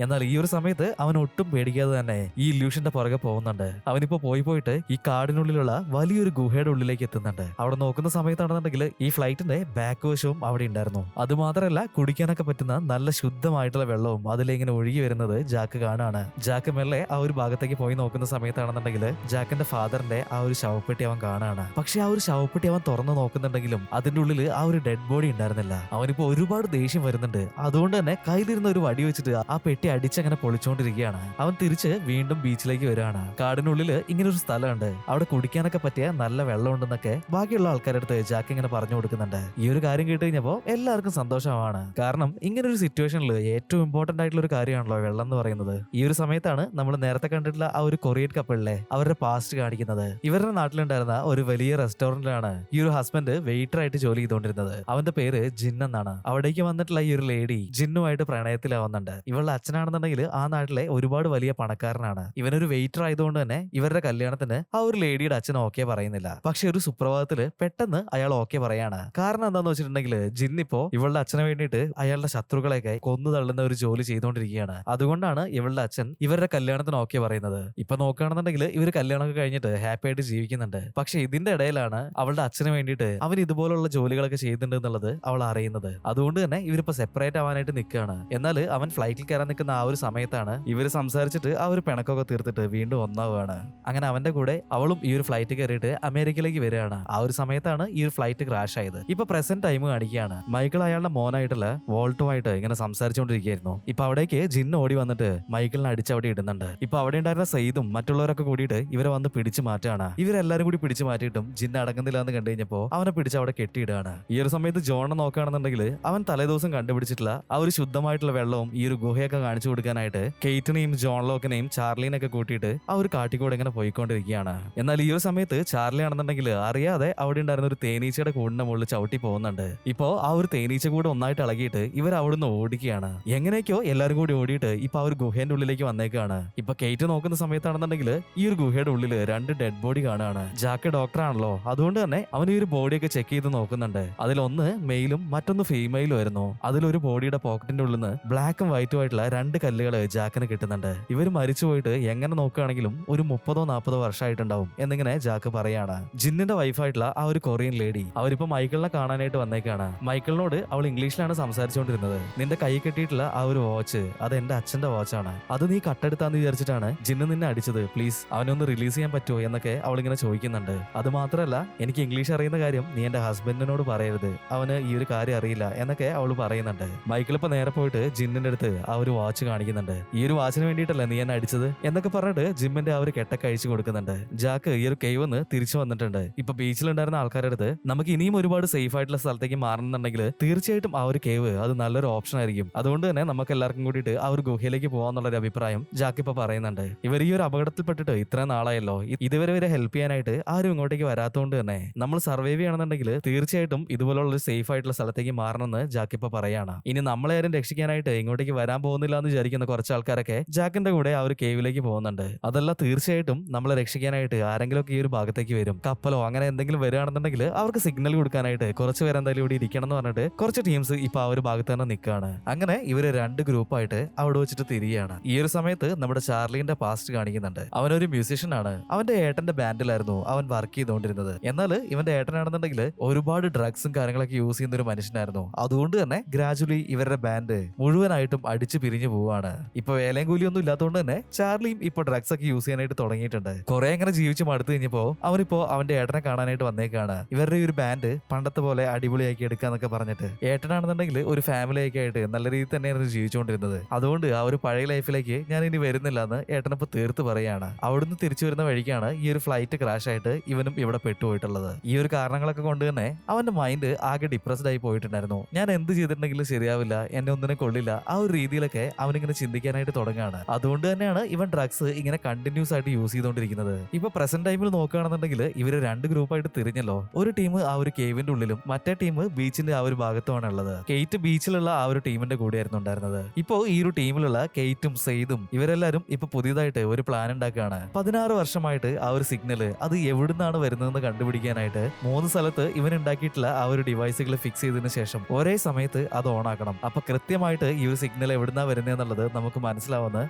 B: എന്നാൽ ഈ ഒരു സമയത്ത് അവൻ ഒട്ടും പേടിക്കാതെ തന്നെ ഈ ഇല്യൂഷന്റെ പുറകെ പോകുന്നുണ്ട്. അവനിപ്പോ പോയിട്ട് ഈ കാടിനുള്ളിലുള്ള വലിയൊരു ഗുഹയുടെ ഉള്ളിലേക്ക് എത്തുന്നുണ്ട്. അവിടെ നോക്കുന്ന സമയത്താണെന്നുണ്ടെങ്കിൽ ഈ ഫ്ലൈറ്റിന്റെ ബാക്ക് വശവും അവിടെ ഉണ്ടായിരുന്നു. അത് മാത്രമല്ല കുടിക്കാനൊക്കെ പറ്റുന്ന നല്ല ശുദ്ധമായിട്ടുള്ള വെള്ളവും അതിലിങ്ങനെ ഒഴുകി വരുന്നത് ജാക്ക് കാണാണ്. ജാക്ക് മെല്ലെ ആ ഒരു ഭാഗത്തേക്ക് പോയി നോക്കുന്ന സമയത്താണെന്നുണ്ടെങ്കിൽ ജാക്കിന്റെ ഫാദറിന്റെ ആ ഒരു ശവപ്പെട്ടി അവൻ കാണാണ്. പക്ഷെ ആ ഒരു ശവപ്പെട്ടി അവൻ തുറന്നു നോക്കുന്നുണ്ടെങ്കിലും അതിന്റെ ഉള്ളിൽ ആ ഒരു ഡെഡ് ബോഡി ഉണ്ടായിരുന്നില്ല. അവനിപ്പോ ഒരുപാട് ദേഷ്യം വരുന്നുണ്ട്. അതുകൊണ്ട് തന്നെ കയ്യിലിരുന്ന ഒരു വടി വെച്ചിട്ട് ആ പെട്ടി അടിച്ചങ്ങനെ പൊളിച്ചുകൊണ്ടിരിക്കുകയാണ്. അവൻ തിരിച്ച് വീണ്ടും ബീച്ചിലേക്ക് വരികയാണ്. കാടിനുള്ളിൽ ഇങ്ങനെ ഒരു സ്ഥലമുണ്ട്, അവിടെ കുടിക്കാനൊക്കെ പറ്റിയ നല്ല വെള്ളം ഉണ്ടെന്നൊക്കെ ബാക്കിയുള്ള ആൾക്കാരുടെ അടുത്ത് ജാക്ക് ഇങ്ങനെ പറഞ്ഞു കൊടുക്കുന്നുണ്ട്. ഈ ഒരു കാര്യം കേട്ട് കഴിഞ്ഞപ്പോ എല്ലാവർക്കും സന്തോഷമാണ്. കാരണം ഇങ്ങനെ ഒരു സിറ്റുവേഷനിൽ ഏറ്റവും ഇമ്പോർട്ടന്റ് ആയിട്ടുള്ള ഒരു കാര്യമാണല്ലോ വെള്ളം എന്ന് പറയുന്നത്. ഈ ഒരു സമയത്താണ് നമ്മൾ നേരത്തെ കണ്ടിട്ടുള്ള ആ ഒരു കൊറിയൻ കപ്പിളിലെ അവരുടെ പാസ്റ്റ് കാണിക്കുന്നത്. ഇവരുടെ നാട്ടിലുണ്ടായിരുന്ന ഒരു വലിയ റെസ്റ്റോറന്റിലാണ് ഈ ഒരു ഹസ്ബൻഡ് വെയിറ്റർ ആയിട്ട് ജോലി ചെയ്തുകൊണ്ടിരുന്നത്. അവന്റെ പേര് ജിൻ എന്നാണ്. അവിടേക്ക് വന്നിട്ടുള്ള ഈ ഒരു ലേഡി ജിന്നുമായിട്ട് പ്രണയത്തിലാവുന്നുണ്ട്. ഇവളുടെ അച്ഛനാണെന്നുണ്ടെങ്കിൽ ആ നാട്ടിലെ ഒരുപാട് വലിയ പണക്കാരനാണ്. ഇവനൊരു വെയിറ്റർ ആയതുകൊണ്ട് തന്നെ ഇവരുടെ കല്യാണത്തിന് ആ ഒരു ലേഡിയുടെ അച്ഛൻ ഓക്കെ പറയുന്നില്ല. പക്ഷെ ഒരു സുപ്രഭാതത്തില് പെട്ടെന്ന് അയാൾ ഓക്കെ പറയാണ്. കാരണം എന്താന്ന് വെച്ചിട്ടുണ്ടെങ്കിൽ ജിന്നിപ്പോ ഇവളുടെ അച്ഛനെ വേണ്ടിയിട്ട് അയാളുടെ ശത്രുക്കളെയൊക്കെ കൊന്നു തള്ളുന്ന ഒരു ജോലി ചെയ്തുകൊണ്ടിരിക്കുകയാണ്. അതുകൊണ്ടാണ് ഇവളുടെ അച്ഛൻ ഇവരുടെ കല്യാണത്തിന് ഓക്കെ പറയുന്നത്. ഇപ്പൊ നോക്കുകയാണെന്നുണ്ടെങ്കിൽ ഇവര് കല്യാണമൊക്കെ കഴിഞ്ഞിട്ട് ഹാപ്പി ആയിട്ട് ജീവിക്കുന്നുണ്ട്. പക്ഷെ ഇതിന്റെ ഇടയിലാണ് അവളുടെ അച്ഛന് വേണ്ടിയിട്ട് അവൻ ഇതുപോലുള്ള ജോലികളൊക്കെ ചെയ്യുന്നുണ്ട് എന്നുള്ളത് അവൾ അറിയുന്നത്. അതുകൊണ്ട് തന്നെ ഇവരിപ്പോ സെപ്പറേറ്റ് ആവാനായിട്ട് നിൽക്കുകയാണ്. എന്നാൽ അവൻ ഫ്ലൈറ്റിൽ കയറാൻ നിൽക്കുന്ന ആ ഒരു സമയത്താണ് ഇവര് സംസാരിച്ചിട്ട് ആ ഒരു പിണക്കൊക്കെ തീർത്തിട്ട് വീണ്ടും ഒന്നാവുകയാണ്. അങ്ങനെ അവന്റെ കൂടെ അവളും ഈ ഒരു ഫ്ലൈറ്റ് കയറിയിട്ട് അമേരിക്കയിലേക്ക് വരികയാണ്. ആ ഒരു സമയത്താണ് ഈ ഒരു ഫ്ലൈറ്റ് ക്രാഷ് ആയത്. ഇപ്പൊ പ്രസന്റ് ടൈം കാണിക്കുകയാണ്. മൈക്കിൾ അയാളുടെ മോനായിട്ടുള്ള വോൾട്ടുമായിട്ട് ഇങ്ങനെ സംസാരിച്ചുകൊണ്ടിരിക്കുകയായിരുന്നു. ഇപ്പൊ അവിടേക്ക് ജിന്ന് ഓടി വന്നിട്ട് മൈക്കിളിനെ അടിച്ച് അവിടെ ഇടുന്നുണ്ട്. ഇപ്പൊ അവിടെ ഉണ്ടായിരുന്ന സെയ്ദും മറ്റുള്ളവരൊക്കെ കൂടിയിട്ട് ഇവരെ വന്ന് പിടിച്ചു മാറ്റാണ്. ഇവരെല്ലാരും കൂടി പിടിച്ചു മാറ്റിയിട്ടും ജിന്ന് അടങ്ങുന്നില്ല എന്ന് കണ്ടു കഴിഞ്ഞപ്പോ അവനെ പിടിച്ച് അവിടെ കെട്ടിയിടുകയാണ്. ഈ ഒരു സമയത്ത് ജോണിനെ നോക്കുകയാണെന്നുണ്ടെങ്കിൽ അവൻ തലേദിവസം കണ്ടുപിടിച്ചിട്ടുള്ള ആ ഒരു ശുദ്ധമായിട്ടുള്ള വെള്ളവും ഈ ഒരു ഗുഹയൊക്കെ കാണിച്ചു കൊടുക്കാനായിട്ട് കെയ്റ്റിനെയും ജോൺ ലോക്കിനെയും ചാർലിനെയൊക്കെ കൂട്ടിയിട്ട് ആ ഒരു കാട്ടിക്കൂടെ ഇങ്ങനെ പോയിക്കൊണ്ടിരിക്കുകയാണ്. എന്നാൽ ഈ ഒരു സമയത്ത് ചാർലി ആണെന്നുണ്ടെങ്കിൽ അറിയാതെ അവിടെ ഉണ്ടായിരുന്ന ഒരു തേനീച്ചയുടെ കൂടിന്റെ മുകളിൽ ചവിട്ടി പോകുന്നുണ്ട്. ഇപ്പോ ആ ഒരു തേനീച്ച കൂടെ ഒന്നായിട്ട് ഇളകിയിട്ട് ഇവർ അവിടുന്ന് ഓടിക്കുകയാണ്. എങ്ങനെയൊക്കെയോ എല്ലാവരും കൂടി ഓടിയിട്ട് ഇപ്പൊ ആ ഒരു ഗുഹേന്റെ ഉള്ളിലേക്ക് വന്നേക്കാണ്. ഇപ്പൊ കെയ്റ്റ് നോക്കുന്ന സമയത്താണെന്നുണ്ടെങ്കിൽ ഈ ഒരു ഗുഹയുടെ ഉള്ളിൽ 2 ഡെഡ് ബോഡി കാണുകയാണ്. ജാക്ക് ഡോക്ടറാണല്ലോ, അതുകൊണ്ട് തന്നെ അവൻ ഈ ഒരു ബോഡിയൊക്കെ ചെക്ക് ചെയ്ത് നോക്കുന്നുണ്ട്. അതിലൊന്ന് മെയിലും മറ്റൊന്ന് ഫീമെയിലും ആയിരുന്നു. അതിലൊരു ബോഡിയുടെ പോക്കറ്റിന്റെ ഉള്ളിൽ നിന്ന് ബ്ലാക്കും വൈറ്റും ആയിട്ടുള്ള 2 കല്ലുകൾ ജാക്കിന് കിട്ടുന്നുണ്ട്. ഇവർ മരിച്ചുപോയിട്ട് എങ്ങനെ നോക്കുകയാണെങ്കിലും ഒരു 30-40 വർഷമായിട്ടുണ്ടാവും എന്നിങ്ങനെ ജാക്ക് പറയാണ്. ജിന്നിന്റെ വൈഫായിട്ടുള്ള ആ ഒരു കൊറിയൻ ലേഡി അവരിപ്പോ മൈക്കിളിനെ കാണാനായിട്ട് വന്നേക്കാണ്. മൈക്കിളിനോട് അവൾ ഇംഗ്ലീഷിലാണ് സംസാരിച്ചുകൊണ്ടിരുന്നത്. നിന്റെ കൈ കെട്ടിയിട്ടുള്ള ആ ഒരു വാച്ച് അത് എന്റെ അച്ഛന്റെ വാച്ചാണ്, അത് നീ കട്ടെടുത്താന്ന് വിചാരിച്ചിട്ടാണ് ജിന്ന് നിന്നെ അടിച്ചത്, പ്ലീസ് അവനൊന്ന് റിലീസ് ചെയ്യാൻ പറ്റുമോ എന്നൊക്കെ അവൾ ഇങ്ങനെ ചോദിക്കുന്നുണ്ട്. അത് മാത്രമല്ല എനിക്ക് ഇംഗ്ലീഷ് അറിയുന്ന കാര്യം നീ എന്റെ ഹസ്ബൻഡിനോട് പറയരുത്, അവന് ഈ ഒരു കാര്യം അറിയില്ല എന്നൊക്കെ അവൾ പറയുന്നുണ്ട്. മൈക്കിൾ ഇപ്പൊ നേരെ പോയിട്ട് ജിന്നിന്റെ അടുത്ത് ആ ഒരു വാച്ച് കാണിക്കുന്നുണ്ട്. ഈ ഒരു വാച്ചിന് വേണ്ടിയിട്ടല്ലേ നീ എന്നെ അടിച്ചത് എന്നൊക്കെ പറഞ്ഞിട്ട് ജിമ്മിന്റെ ആ ഒരു കെട്ടൊക്കെ അഴിച്ചു കൊടുക്കുന്നുണ്ട്. ജാക്ക് ഈ ഒരു കേവ് തിരിച്ചു വന്നിട്ടുണ്ട്. ഇപ്പൊ ബീച്ചിലുണ്ടായിരുന്ന ആൾക്കാരുടെ അടുത്ത് നമുക്ക് ഇനിയും ഒരുപാട് സേഫ് ആയിട്ടുള്ള സ്ഥലത്തേക്ക് മാറണമെന്നുണ്ടെങ്കിൽ തീർച്ചയായിട്ടും ആ ഒരു കേവ് കേവ് അത് നല്ലൊരു ഓപ്ഷൻ ആയിരിക്കും. അതുകൊണ്ട് തന്നെ നമുക്ക് എല്ലാവർക്കും കൂടിയിട്ട് ആ ഒരു ഗുഹയിലേക്ക് പോകാന്നുള്ളൊരു അഭിപ്രായം ജാക്ക് ഇപ്പൊ പറയുന്നുണ്ട്. ഇവർ ഈ ഒരു അപകടത്തിൽപ്പെട്ടിട്ട് ഇത്രയും നാളായല്ലോ, ഇതുവരെ ഇവരെ ഹെൽപ്പ് ചെയ്യാനായിട്ട് ആരും ഇങ്ങോട്ടേക്ക് വരാത്തതുകൊണ്ട് തന്നെ നമ്മൾ സർവൈവ് ചെയ്യണമെന്നുണ്ടെങ്കിൽ തീർച്ചയായിട്ടും ഇതുപോലുള്ള ഒരു സേഫ് ആയിട്ടുള്ള സ്ഥലത്തേക്ക് മാറണമെന്ന് ജാക്ക് ഇപ്പൊ പറയാണ്. ഇനി നമ്മളെ ആരും രക്ഷിക്കാനായിട്ട് ഇങ്ങോട്ടേക്ക് വരാൻ പോകുന്നില്ല എന്ന് വിചാരിക്കുന്ന കുറച്ച് ആൾക്കാരൊക്കെ ജാക്കിന്റെ കൂടെ ആ ഒരു കേവിലേക്ക് പോകുന്നുണ്ട്. അതല്ല, തീർച്ചയായിട്ടും നമ്മളെ രക്ഷിക്കാനായിട്ട് ആരെങ്കിലും ഒക്കെ ഈ ഒരു ഭാഗത്തേക്ക് വരും. കപ്പലോ അങ്ങനെ എന്തെങ്കിലും വരികയാണെന്നുണ്ടെങ്കിൽ അവർക്ക് സിഗ്നൽ കൊടുക്കാനായിട്ട് കുറച്ച് പേര് എന്തായാലും ഇവിടെ ഇരിക്കണം എന്ന് പറഞ്ഞിട്ട് കുറച്ച് ടീംസ് ഇപ്പൊ ആ ഒരു ഭാഗത്ത് തന്നെ നിൽക്കുകയാണ്. അങ്ങനെ ഇവര് 2 ഗ്രൂപ്പായിട്ട് അവിടെ വെച്ചിട്ട് തിരികെയാണ്. ഈ ഒരു സമയത്ത് നമ്മുടെ ചാർലിന്റെ പാസ്റ്റ് കാണിക്കുന്നുണ്ട്. അവനൊരു മ്യൂസീഷ്യൻ ആണ്. അവന്റെ ഏട്ടന്റെ ബാൻഡിലായിരുന്നു അവൻ വർക്ക് ചെയ്തുകൊണ്ടിരുന്നത്. എന്നാൽ ഇവന്റെ ഏട്ടനാണെന്നുണ്ടെങ്കിൽ ഒരുപാട് ഡ്രഗ്സും കാര്യങ്ങളൊക്കെ യൂസ് ചെയ്യുന്ന ഒരു മനുഷ്യനായിരുന്നു. അതുകൊണ്ട് തന്നെ ഗ്രാജുവലി ഇവരുടെ ബാൻഡ് മുഴുവനായിട്ടും അടിച്ചു പിരിഞ്ഞു പോവാണ്. ഇപ്പൊ വേലയും കൂലിയൊന്നും ഇല്ലാത്തതുകൊണ്ട് തന്നെ ചാർലിയും ഇപ്പൊ ഡ്രഗ്സ് ഒക്കെ യൂസ് ചെയ്യാനായിട്ട് തുടങ്ങിയിട്ടുണ്ട്. കുറെ അങ്ങനെ ജീവിച്ച് മടുത്തു കഴിഞ്ഞപ്പോ അവനിപ്പോ അവന്റെ ഏട്ടനെ കാണാനായിട്ട് വന്നേക്കാണ്. ഇവരുടെ ഒരു ബാൻഡ് പണ്ടത്തെ പോലെ അടിപൊളിയാക്കി എടുക്കാന്നൊക്കെ പറഞ്ഞിട്ട്, ഏട്ടനാണെന്നുണ്ടെങ്കിൽ ഒരു ഫാമിലി ഒക്കെ ആയിട്ട് നല്ല രീതിയിൽ തന്നെയായിരുന്നു ജീവിച്ചുകൊണ്ടിരുന്നത്. അതുകൊണ്ട് ആ ഒരു പഴയ ലൈഫിലേക്ക് ഞാൻ ഇനി വരുന്നില്ല എന്ന് ഏട്ടനിപ്പോ തീർത്ത് പറയാണ്. അവിടുന്ന് തിരിച്ചു വരുന്ന വഴിക്കാണ് ഈ ഒരു ഫ്ലൈറ്റ് ക്രാഷ് ആയിട്ട് ഇവനും ഇവിടെ പെട്ടുപോയിട്ടുള്ളത്. ഈ ഒരു കാരണങ്ങളൊക്കെ കൊണ്ട് തന്നെ അവന്റെ മൈൻഡ് ആകെ ഡിപ്രസ്ഡ് ആയി പോയിട്ടുണ്ടായിരുന്നു. ഞാൻ എന്ത് ചെയ്തിട്ടുണ്ടെങ്കിലും ശരിയാവില്ല, എന്നെ ഒന്നിനെ കൊള്ളില്ല, ആ ഒരു രീതിയിലൊക്കെ അവനിങ്ങനെ ചിന്തിക്കാനായിട്ട് തുടങ്ങാണ്. അതുകൊണ്ട് തന്നെയാണ് ഇവൻ ഡ്രഗ്സ് ഇങ്ങനെ കണ്ടിന്യൂസ് ആയിട്ട് യൂസ് ചെയ്തുകൊണ്ടിരിക്കുന്നത്. ഇപ്പൊ പ്രസന്റ് ടൈമിൽ നോക്കുകയാണെന്നുണ്ടെങ്കിൽ ഇവര് 2 ഗ്രൂപ്പായിട്ട് തിരിഞ്ഞല്ലോ. ഒരു ടീം ആ ഒരു കേവിന്റെ ഉള്ളിലും മറ്റേ ടീം ബീച്ചിന്റെ ആ ഒരു ഭാഗത്തുമാണ് ഉള്ളത്. കെയ്റ്റ് ബീച്ചിലുള്ള ആ ഒരു ടീമിന്റെ കൂടെയായിരുന്നു ഉണ്ടായിരുന്നത്. ഇപ്പോ ഈ ഒരു ടീമിലുള്ള കെയ്റ്റും സെയ്ദും ഇവരെല്ലാരും ഇപ്പൊ പുതിയതായിട്ട് ഒരു പ്ലാൻ ഉണ്ടാക്കുകയാണ്. 16 വർഷമായിട്ട് ആ ഒരു സിഗ്നല് അത് എവിടുന്നാണ് വരുന്നതെന്ന് കണ്ടുപിടിക്കാനായിട്ട് 3 സ്ഥലത്ത് ഇവൻ ഉണ്ടാക്കിയിട്ടുള്ള ആ ഒരു ഡിവൈസുകൾ ഫിക്സ് ചെയ്തതിനു ശേഷം ഒരേ സമയത്ത് അത് ഓൺ ആക്കണം. അപ്പൊ കൃത്യമായിട്ട് ഈ ഒരു സിഗ്നൽ എവിടുന്നാ വരുന്നതെന്നുള്ളത് നമുക്ക് മനസ്സിലാവുന്ന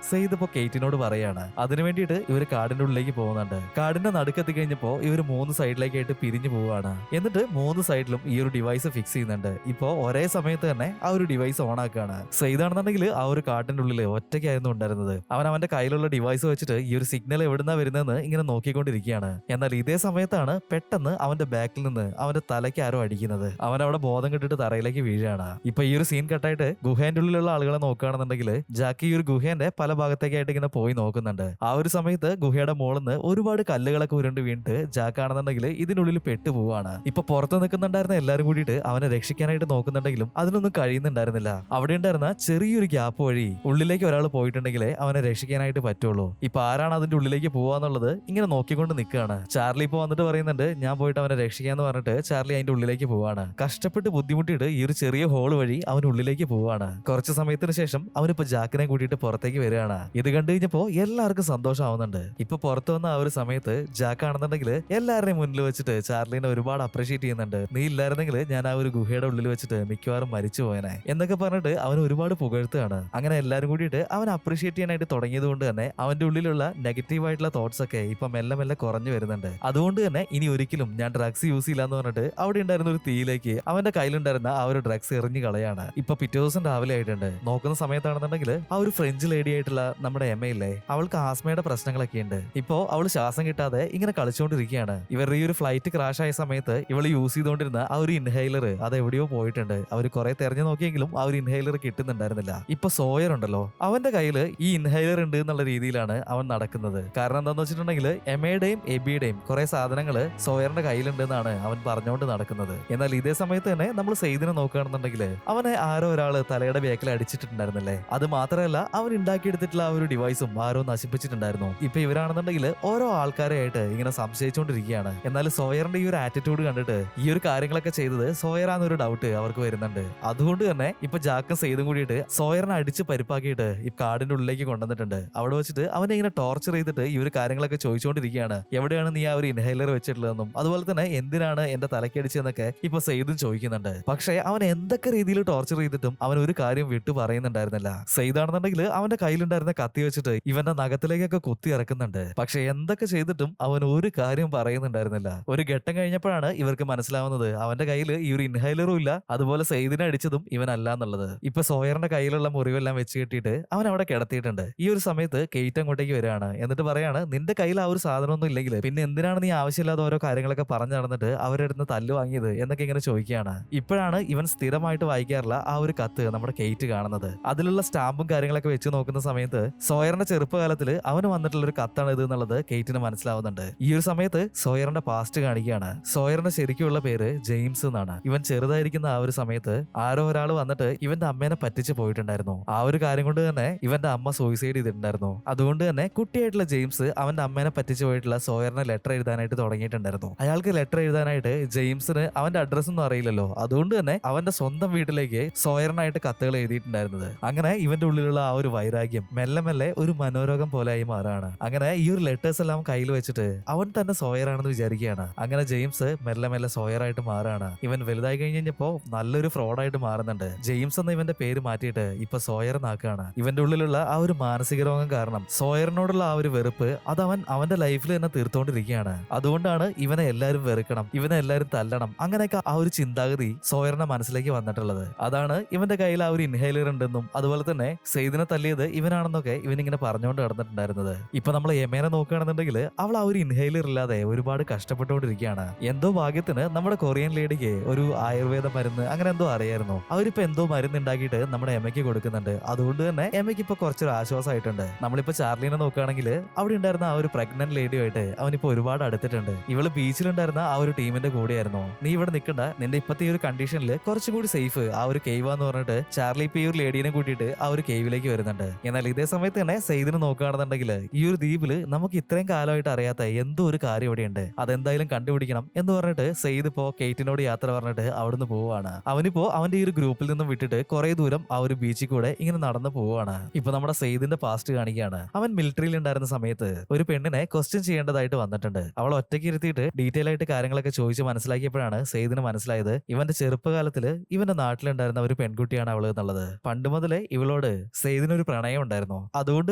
B: സെയ്ദ് ഇപ്പൊ കെയ്റ്റിനോട് പറയാണ്. അതിനു വേണ്ടിയിട്ട് ഇവർ കാടിന്റെ ഉള്ളിലേക്ക് പോകുന്നുണ്ട്. കാടിന്റെ നടുക്കെത്തി കഴിഞ്ഞപ്പോ ഇവർ 3 സൈഡിലേക്കായിട്ട് പിരിഞ്ഞു പോവുകയാണ്. എന്നിട്ട് 3 സൈഡിലും ഈ ഒരു ഡിവൈസ് ഫിക്സ് ചെയ്യുന്നുണ്ട്. ഇപ്പോ ഒരേ സമയത്ത് തന്നെ ആ ഒരു ഡിവൈസ് ഓൺ ആക്കുകയാണ്. സെയ്ദാണെന്നുണ്ടെങ്കിൽ ആ ഒരു കാട്ടിന്റെ ഉള്ളിൽ ഒറ്റയ്ക്കായിരുന്നു ഉണ്ടായിരുന്നത്. അവന്റെ കയ്യിലുള്ള ഡിവൈസ് വെച്ചിട്ട് ഈ ഒരു സിഗ്നൽ എവിടുന്നാ വരുന്നതെന്ന് ഇങ്ങനെ നോക്കിക്കൊണ്ടിരിക്കുകയാണ്. എന്നാൽ ഇതേ സമയത്താണ് പെട്ടെന്ന് അവന്റെ ബാക്കിൽ നിന്ന് അവന്റെ തലയ്ക്ക് ആരോ അടിക്കുന്നത്. അവൻ അവിടെ ബോധം കെട്ടിട്ട് തറയിലേക്ക് വീഴാണ്. ഇപ്പൊ ഈ ഒരു സീൻ കട്ടായിട്ട് ഗുഹേന്റെ ഉള്ളിലുള്ള ആളുകളെ നോക്കുകയാണെന്നുണ്ടെങ്കിൽ ജാക്കി ഈ ഒരു ഗുഹേന്റെ പല ഭാഗത്തേക്കായിട്ട് ഇങ്ങനെ പോയി നോക്കുന്നുണ്ട്. ആ ഒരു സമയത്ത് ഗുഹയുടെ മുകളിൽ നിന്ന് ഒരുപാട് കല്ലുകളൊക്കെ ഉരുണ്ട് വീണിട്ട് ജാക്കാണെന്നുണ്ടെങ്കിൽ ഇതിനുള്ളിൽ പെട്ടുപോവാണ്. ഇപ്പൊ പുറത്ത് നിൽക്കുന്നുണ്ടായിരുന്ന എല്ലാരും കൂടിയിട്ട് അവനെ രക്ഷിക്കാനായിട്ട് നോക്കുന്നുണ്ടെങ്കിലും അതിനൊന്നും കഴിയുന്നുണ്ടായിരുന്നില്ല. അവിടെ ഉണ്ടായിരുന്ന ചെറിയൊരു ഗ്യാപ്പ് വഴി ഉള്ളിലേക്ക് ഒരാൾ പോയിട്ടുണ്ടെങ്കിലേ അവനെ രക്ഷിക്കാനായിട്ട് പറ്റുള്ളൂ. ഇപ്പൊ ആരാണ് അതിന്റെ ഉള്ളിലേക്ക് പോവാന്നുള്ളത് ഇങ്ങനെ നോക്കിക്കൊണ്ട് നിൽക്കുകയാണ്. ചാർലി ഇപ്പൊ വന്നിട്ട് പറയുന്നുണ്ട് ഞാൻ പോയിട്ട് അവനെ രക്ഷിക്കാന്ന് പറഞ്ഞിട്ട് ചാർലി അതിന്റെ ഉള്ളിലേക്ക് പോവാണ്. കഷ്ടപ്പെട്ട് ബുദ്ധിമുട്ടിയിട്ട് ഈ ഒരു ചെറിയ ഹോൾ വഴി അവൻ ഉള്ളിലേക്ക് പോവാണ്. കുറച്ച് സമയത്തിന് ശേഷം അവനിപ്പോ ജാക്കിനെ കൂട്ടിയിട്ട് പുറത്തേക്ക് വരികയാണ്. ഇത് കണ്ടു കഴിഞ്ഞപ്പോ എല്ലാവർക്കും സന്തോഷമാവുന്നുണ്ട്. ഇപ്പൊ പുറത്തു വന്ന ആ ഒരു സമയത്ത് ജാക്ക് ആണെന്നുണ്ടെങ്കിൽ എല്ലാവരുടെയും മുന്നിൽ വെച്ചിട്ട് ചാർലിനെ ഒരുപാട് അപ്രീഷിയേറ്റ് ചെയ്യുന്നുണ്ട്. നീ ഇല്ലായിരുന്നെങ്കിൽ ഞാൻ ആ ഒരു ഗുഹയുടെ ഉള്ളിൽ വെച്ചിട്ട് മിക്കവാറും മരിച്ചു പോയനെ എന്നൊക്കെ പറഞ്ഞിട്ട് അവൻ ഒരുപാട് പുകഴ്ത്തുകയാണ്. അങ്ങനെ എല്ലാരും കൂടിയിട്ട് അവൻ അപ്രീഷിയേറ്റ് ചെയ്യാനായിട്ട് തുടങ്ങിയത് കൊണ്ട് തന്നെ അവന്റെ ഉള്ളിലുള്ള നെഗറ്റീവ് ആയിട്ടുള്ള തോട്ട്സ് ഒക്കെ ഇപ്പൊ മെല്ലെ മെല്ലെ കുറഞ്ഞു വരുന്നുണ്ട്. അതുകൊണ്ട് തന്നെ ഇനി ഒരിക്കലും ഞാൻ ഡ്രഗ്സ് യൂസ് ചെയ്യില്ല എന്ന് പറഞ്ഞിട്ട് അവിടെ ഉണ്ടായിരുന്ന ഒരു തീയിലേക്ക് അവന്റെ കയ്യിലുണ്ടായിരുന്ന ആ ഒരു ഡ്രഗ്സ് എറിഞ്ഞു കളയാണ്. ഇപ്പൊ പിറ്റേ ദിവസം രാവിലെ ആയിട്ടുണ്ട്. നോക്കുന്ന സമയത്താണെന്നുണ്ടെങ്കിൽ ആ ഒരു ഫ്രഞ്ച് ലേഡി ആയിട്ടുള്ള നമ്മുടെ എമ്മയില്ലേ, അവൾക്ക് ആസ്മയുടെ പ്രശ്നങ്ങളൊക്കെ ഉണ്ട്. ഇപ്പോ അവള് ശ്വാസം കിട്ടാതെ ഇങ്ങനെ കളിച്ചുകൊണ്ടിരിക്കുകയാണ്. ഇവരുടെ ഈ ഒരു ഫ്ലൈറ്റ് ക്രാഷ് ആയ സമയത്ത് ഇവള് യൂസ് ചെയ്തുകൊണ്ടിരുന്ന ആ ഒരു ഇൻഹൈലർ അത് എവിടെയോ പോയിട്ടുണ്ട്. അവർ കുറെ തെരഞ്ഞു നോക്കിയെങ്കിലും ആ ഒരു ഇൻഹൈലർ കിട്ടുന്നുണ്ടായിരുന്നില്ല. ഇപ്പൊ സോയർ ഉണ്ടല്ലോ, അവന്റെ കയ്യിൽ ഈ ഇൻഹൈലർ ഉണ്ട് എന്നുള്ള രീതിയിലാണ് അവൻ നടക്കുന്നത്. കാരണം എന്താന്ന് വെച്ചിട്ടുണ്ടെങ്കിൽ എമ്മയുടെയും എബിയുടെയും കുറെ സാധനങ്ങൾ സോയറിന്റെ കയ്യിലുണ്ട് എന്നാണ് അവൻ പറഞ്ഞുകൊണ്ട് നടക്കുന്നത്. എന്നാൽ ഇതേ സമയത്ത് തന്നെ നമ്മൾ സെയ്ദിനെ നോക്കുകയാണെന്നുണ്ടെങ്കിൽ അവനെ ആരോ ഒരാള് തലയുടെ ബേക്കിൽ അടിച്ചിട്ടുണ്ടായിരുന്നില്ലേ. അത് മാത്രമല്ല അവൻ ഉണ്ടാക്കിയെടുത്തിട്ടുള്ള ആ ഒരു ഡിവൈസും ആരോ നശിപ്പിച്ചിട്ടുണ്ടായിരുന്നു. ഇപ്പൊ ഇവരാണെന്നുണ്ടെങ്കിൽ ഓരോ ആൾക്കാരെയായിട്ട് ഇങ്ങനെ സംശയിച്ചുകൊണ്ടിരിക്കുകയാണ്. എന്നാൽ സോയറിന്റെ ഈ ഒരു ആറ്റിറ്റ്യൂഡ് കണ്ടിട്ട് ഈ ഒരു കാര്യങ്ങളൊക്കെ ചെയ്തത് സോയറാന്നൊരു ഡൗട്ട് അവർക്ക് വരുന്നുണ്ട്. അതുകൊണ്ട് തന്നെ ഇപ്പൊ ജാക്കും സെയ്തും കൂടിയിട്ട് സോയറിനെ അടിച്ച് പരിപ്പാക്കിയിട്ട് ഈ കാടിന്റെ ഉള്ളിലേക്ക് കൊണ്ടുവന്നിട്ടുണ്ട്. അവിടെ വെച്ചിട്ട് അവനെ ഇങ്ങനെ ടോർച്ചർ ചെയ്തിട്ട് ഈ ഒരു കാര്യങ്ങളൊക്കെ ചോദിച്ചുകൊണ്ടിരിക്കുകയാണ്. എവിടെയാണ് നീ ആ ഒരു ഇൻഹൈലർ വെച്ചിട്ടുള്ളതെന്നും അതുപോലെ തന്നെ എന്തിനാണ് എന്റെ തലക്കടിച്ചതെന്നൊക്കെ ഇപ്പൊ സെയ്തും ചോദിക്കുന്നുണ്ട്. പക്ഷേ അവൻ എന്തൊക്കെ രീതിയിൽ ടോർച്ചർ ചെയ്തിട്ടും അവൻ ഒരു കാര്യം വിട്ടു പറയുന്നുണ്ടായിരുന്നില്ല. സെയ്താണെന്നുണ്ടെങ്കിൽ അവന്റെ കയ്യിലുണ്ടായിരുന്ന കത്തി വെച്ചിട്ട് ഇവന്റെ നഖത്തിലേക്കൊക്കെ കുത്തി ഇറക്കുന്നുണ്ട്. പക്ഷെ എന്തൊക്കെ ചെയ്തിട്ടും അവൻ ഒരു കാര്യം പറയുന്നുണ്ടായിരുന്നില്ല. ഒരു ഘട്ടം കഴിഞ്ഞപ്പോഴാണ് ഇവർക്ക് മനസ്സിലാവുന്നത് അവന്റെ കയ്യിൽ ഈ ഒരു ഇൻഹൈലറും ഇല്ല, അതുപോലെ സെയ്ദിനെ അടിച്ചതും ഇവനല്ല എന്നുള്ളത്. ഇപ്പൊ സോയറിന്റെ കയ്യിലുള്ള മുറിവെല്ലാം വെച്ച് കെട്ടിയിട്ട് അവൻ അവിടെ കിടത്തിയിട്ടുണ്ട്. ഈ ഒരു സമയത്ത് കെയ്റ്റ് അങ്ങോട്ടേക്ക് വരികയാണ്. എന്നിട്ട് പറയാണ് നിന്റെ കയ്യിൽ ആ ഒരു സാധനമൊന്നും ഇല്ലെങ്കിൽ പിന്നെ എന്തിനാണ് നീ ആവശ്യമില്ലാതെ ഓരോ കാര്യങ്ങളൊക്കെ പറഞ്ഞു നടന്നിട്ട് അവരുടെ അടുത്ത് തല്ല് വാങ്ങിയത് എന്നൊക്കെ ഇങ്ങനെ ചോദിക്കുകയാണ്. ഇപ്പോഴാണ് ഇവൻ സ്ഥിരമായിട്ട് വായിക്കാറുള്ള ആ ഒരു കത്ത് നമ്മുടെ കെയ്റ്റ് കാണുന്നത്. അതിലുള്ള സ്റ്റാമ്പും കാര്യങ്ങളൊക്കെ വെച്ച് നോക്കുന്ന സമയത്ത് സോയറിന്റെ ചെറുപ്പകാലത്തിൽ അവന് വന്നിട്ടുള്ള ഒരു കത്താണ് ഇത് എന്നുള്ളത് കെയ്റ്റിന് മനസ്സിലാവുന്നുണ്ട്. ഈ ഒരു സമയത്ത് സോയറിന്റെ പാസ്റ്റ് കാണിക്കുകയാണ്. സോയറിന്റെ ശരിക്കുള്ള പേര് ജെയിംസ് എന്നാണ്. ഇവൻ ചെറുതായിരിക്കുന്ന ആ ഒരു സമയത്ത് ആരോ ഒരാൾ വന്നിട്ട് ഇവന്റെ അമ്മേനെ പറ്റിച്ച് പോയിട്ടുണ്ടായിരുന്നു. ആ ഒരു കാര്യം കൊണ്ട് തന്നെ ഇവന്റെ അമ്മ സൂയിസൈഡ് ചെയ്തിട്ടുണ്ടായിരുന്നു. അതുകൊണ്ട് തന്നെ കുട്ടിയായിട്ടുള്ള ജെയിംസ് അവന്റെ അമ്മേനെ പറ്റിച്ച് പോയിട്ടുള്ള സോയറിന് ലെറ്റർ എഴുതാനായിട്ട് തുടങ്ങിയിട്ടുണ്ടായിരുന്നു. അയാൾക്ക് ലെറ്റർ എഴുതാനായിട്ട് ജെയിംസിന് അവന്റെ അഡ്രസ് ഒന്നും അറിയില്ലല്ലോ. അതുകൊണ്ട് തന്നെ അവന്റെ സ്വന്തം വീട്ടിലേക്ക് സോയറിനായിട്ട് കത്തുകൾ എഴുതിയിട്ടുണ്ടായിരുന്നത്. അങ്ങനെ ഇവന്റെ ഉള്ളിലുള്ള ആ ഒരു വൈരാഗ്യം മെല്ലെ മെല്ലെ ഒരു മനോരോഗം പോലെ ആയി മാറാണ്. അങ്ങനെ ഈ ഒരു ലെറ്റേഴ്സ് എല്ലാം കയ്യിൽ വെച്ചിട്ട് അവൻ തന്നെ സോയറാണെന്ന് വിചാരിക്കുകയാണ്. അങ്ങനെ ജെയിംസ് മെല്ലെ മെല്ലെ സോയറായിട്ട് മാറാണ്. ഇവൻ വലുതായി കഴിഞ്ഞപ്പോ നല്ലൊരു ഫ്രോഡായിട്ട് മാറുന്നുണ്ട്. ജെയിംസ് എന്ന ഇവന്റെ പേര് മാറ്റിയിട്ട് ഇപ്പൊ സോയർ എന്നാക്കുകയാണ്. ഇവന്റെ ഉള്ളിലുള്ള ആ ഒരു മാനസിക രോഗം കാരണം സോയറിനോടുള്ള ആ ഒരു വെറുപ്പ് അത് അവന്റെ ലൈഫിൽ തന്നെ തീർത്തോണ്ടിരിക്കുകയാണ്. അതുകൊണ്ടാണ് ഇവനെ എല്ലാവരും വെറുക്കണം, ഇവനെ എല്ലാവരും തല്ലണം, അങ്ങനെയൊക്കെ ആ ഒരു ചിന്താഗതി സോയറിന്റെ മനസ്സിലേക്ക് വന്നിട്ടുള്ളത്. അതാണ് ഇവന്റെ കയ്യിൽ ആ ഒരു ഇൻഹേലർ ഉണ്ടെന്നും അതുപോലെ തന്നെ സെയ്ദിനെ തല്ലിയത് ഇവനാണെന്നൊക്കെ ഇവനിങ്ങനെ പറഞ്ഞുകൊണ്ട് നടന്നിട്ടുണ്ടായിരുന്നത്. ഇപ്പൊ നമ്മൾ യമേനെ നോക്കുകയാണെന്നുണ്ടെങ്കിൽ അവൾ ആ ഒരു ഇൻഹേലർ ഇല്ലാതെ ഒരുപാട് കഷ്ടപ്പെട്ടുകൊണ്ടിരിക്കുകയാണ്. എന്തോ ഭാഗ്യത്തിന് നമ്മുടെ കൊറിയൻ ലേഡിക്ക് ഒരു ആയുർവേദ മരുന്ന് അങ്ങനെ എന്തോ അറിയായിരുന്നു. അവരിപ്പോ എന്തോ മരുന്ന് ഉണ്ടാക്കിയിട്ട് നമ്മുടെ എമ്മയ്ക്ക് കൊടുക്കുന്നുണ്ട്. അതുകൊണ്ട് തന്നെ എമ്മയ്ക്ക് ഇപ്പൊ കുറച്ചൊരു ആശ്വാസമായിട്ടുണ്ട്. നമ്മളിപ്പോ ചാർലിനെ നോക്കുകയാണെങ്കിൽ അവിടെ ഉണ്ടായിരുന്ന ആ ഒരു പ്രഗ്നന്റ് ലേഡിയുമായിട്ട് അവനിപ്പോ ഒരുപാട് അടുത്തിട്ടുണ്ട്. ഇവള് ബീച്ചിലുണ്ടായിരുന്ന ആ ഒരു ടീമിന്റെ കൂടെയായിരുന്നു. നീ ഇവിടെ നിൽക്കണ്ട, നിന്റെ ഇപ്പത്തെ ഈ ഒരു കണ്ടീഷനിൽ കുറച്ചും കൂടി സേഫ് ആ ഒരു കേവ് എന്ന് പറഞ്ഞിട്ട് ചാർലി ഇപ്പൊ ഈ ഒരു ലേഡീനെ കൂട്ടിയിട്ട് ആ ഒരു കേവിലേക്ക് വരുന്നുണ്ട്. എന്നാൽ ഇതേ സമയത്ത് തന്നെ സെയ്ദിന് നോക്കുകയാണെന്നുണ്ടെങ്കിൽ ഈ ഒരു ദ്വീപില് നമുക്ക് ഇത്രയും കാലമായിട്ട് അറിയാത്ത എന്തോ ഒരു കാര്യം ഇവിടെയുണ്ട്, അതെന്തായാലും കണ്ടുപിടിക്കണം എന്ന് പറഞ്ഞിട്ട് സെയ്ദ് ഇപ്പോ കേറ്റിനോട് യാത്ര പറഞ്ഞിട്ട് അവിടുന്ന് പോവുകയാണ്. അവനിപ്പോ അവന്റെ ഈ ഒരു ഗ്രൂപ്പിൽ നിന്നും വിട്ടിട്ട് കുറെ ദൂരം ആ ഒരു ബീച്ചിൽ കൂടെ ഇങ്ങനെ നടന്നു പോവുകയാണ്. ഇപ്പൊ നമ്മുടെ സെയ്ദിന്റെ പാസ്റ്റ് കാണിക്കുകയാണ്. അവൻ മിലിറ്ററിയിൽ ഉണ്ടായിരുന്ന സമയത്ത് ഒരു പെണ്ണിനെ ക്വസ്റ്റ്യൻ ചെയ്യേണ്ടതായിട്ട് വന്നിട്ടുണ്ട്. അവൾ ഒറ്റയ്ക്ക് ഇരുത്തിയിട്ട് ഡീറ്റെയിൽ ആയിട്ട് കാര്യങ്ങളൊക്കെ ചോദിച്ച് മനസ്സിലാക്കിയപ്പോഴാണ് സെയ്ദിന് മനസ്സിലായത് ഇവന്റെ ചെറുപ്പകാലത്തില് ഇവന്റെ നാട്ടിലുണ്ടായിരുന്ന ഒരു പെൺകുട്ടിയാണ് അവള് എന്നുള്ളത്. പണ്ട് മുതലേ ഇവളോട് സെയ്ദിനൊരു പ്രണയം ഉണ്ടായിരുന്നു. അതുകൊണ്ട്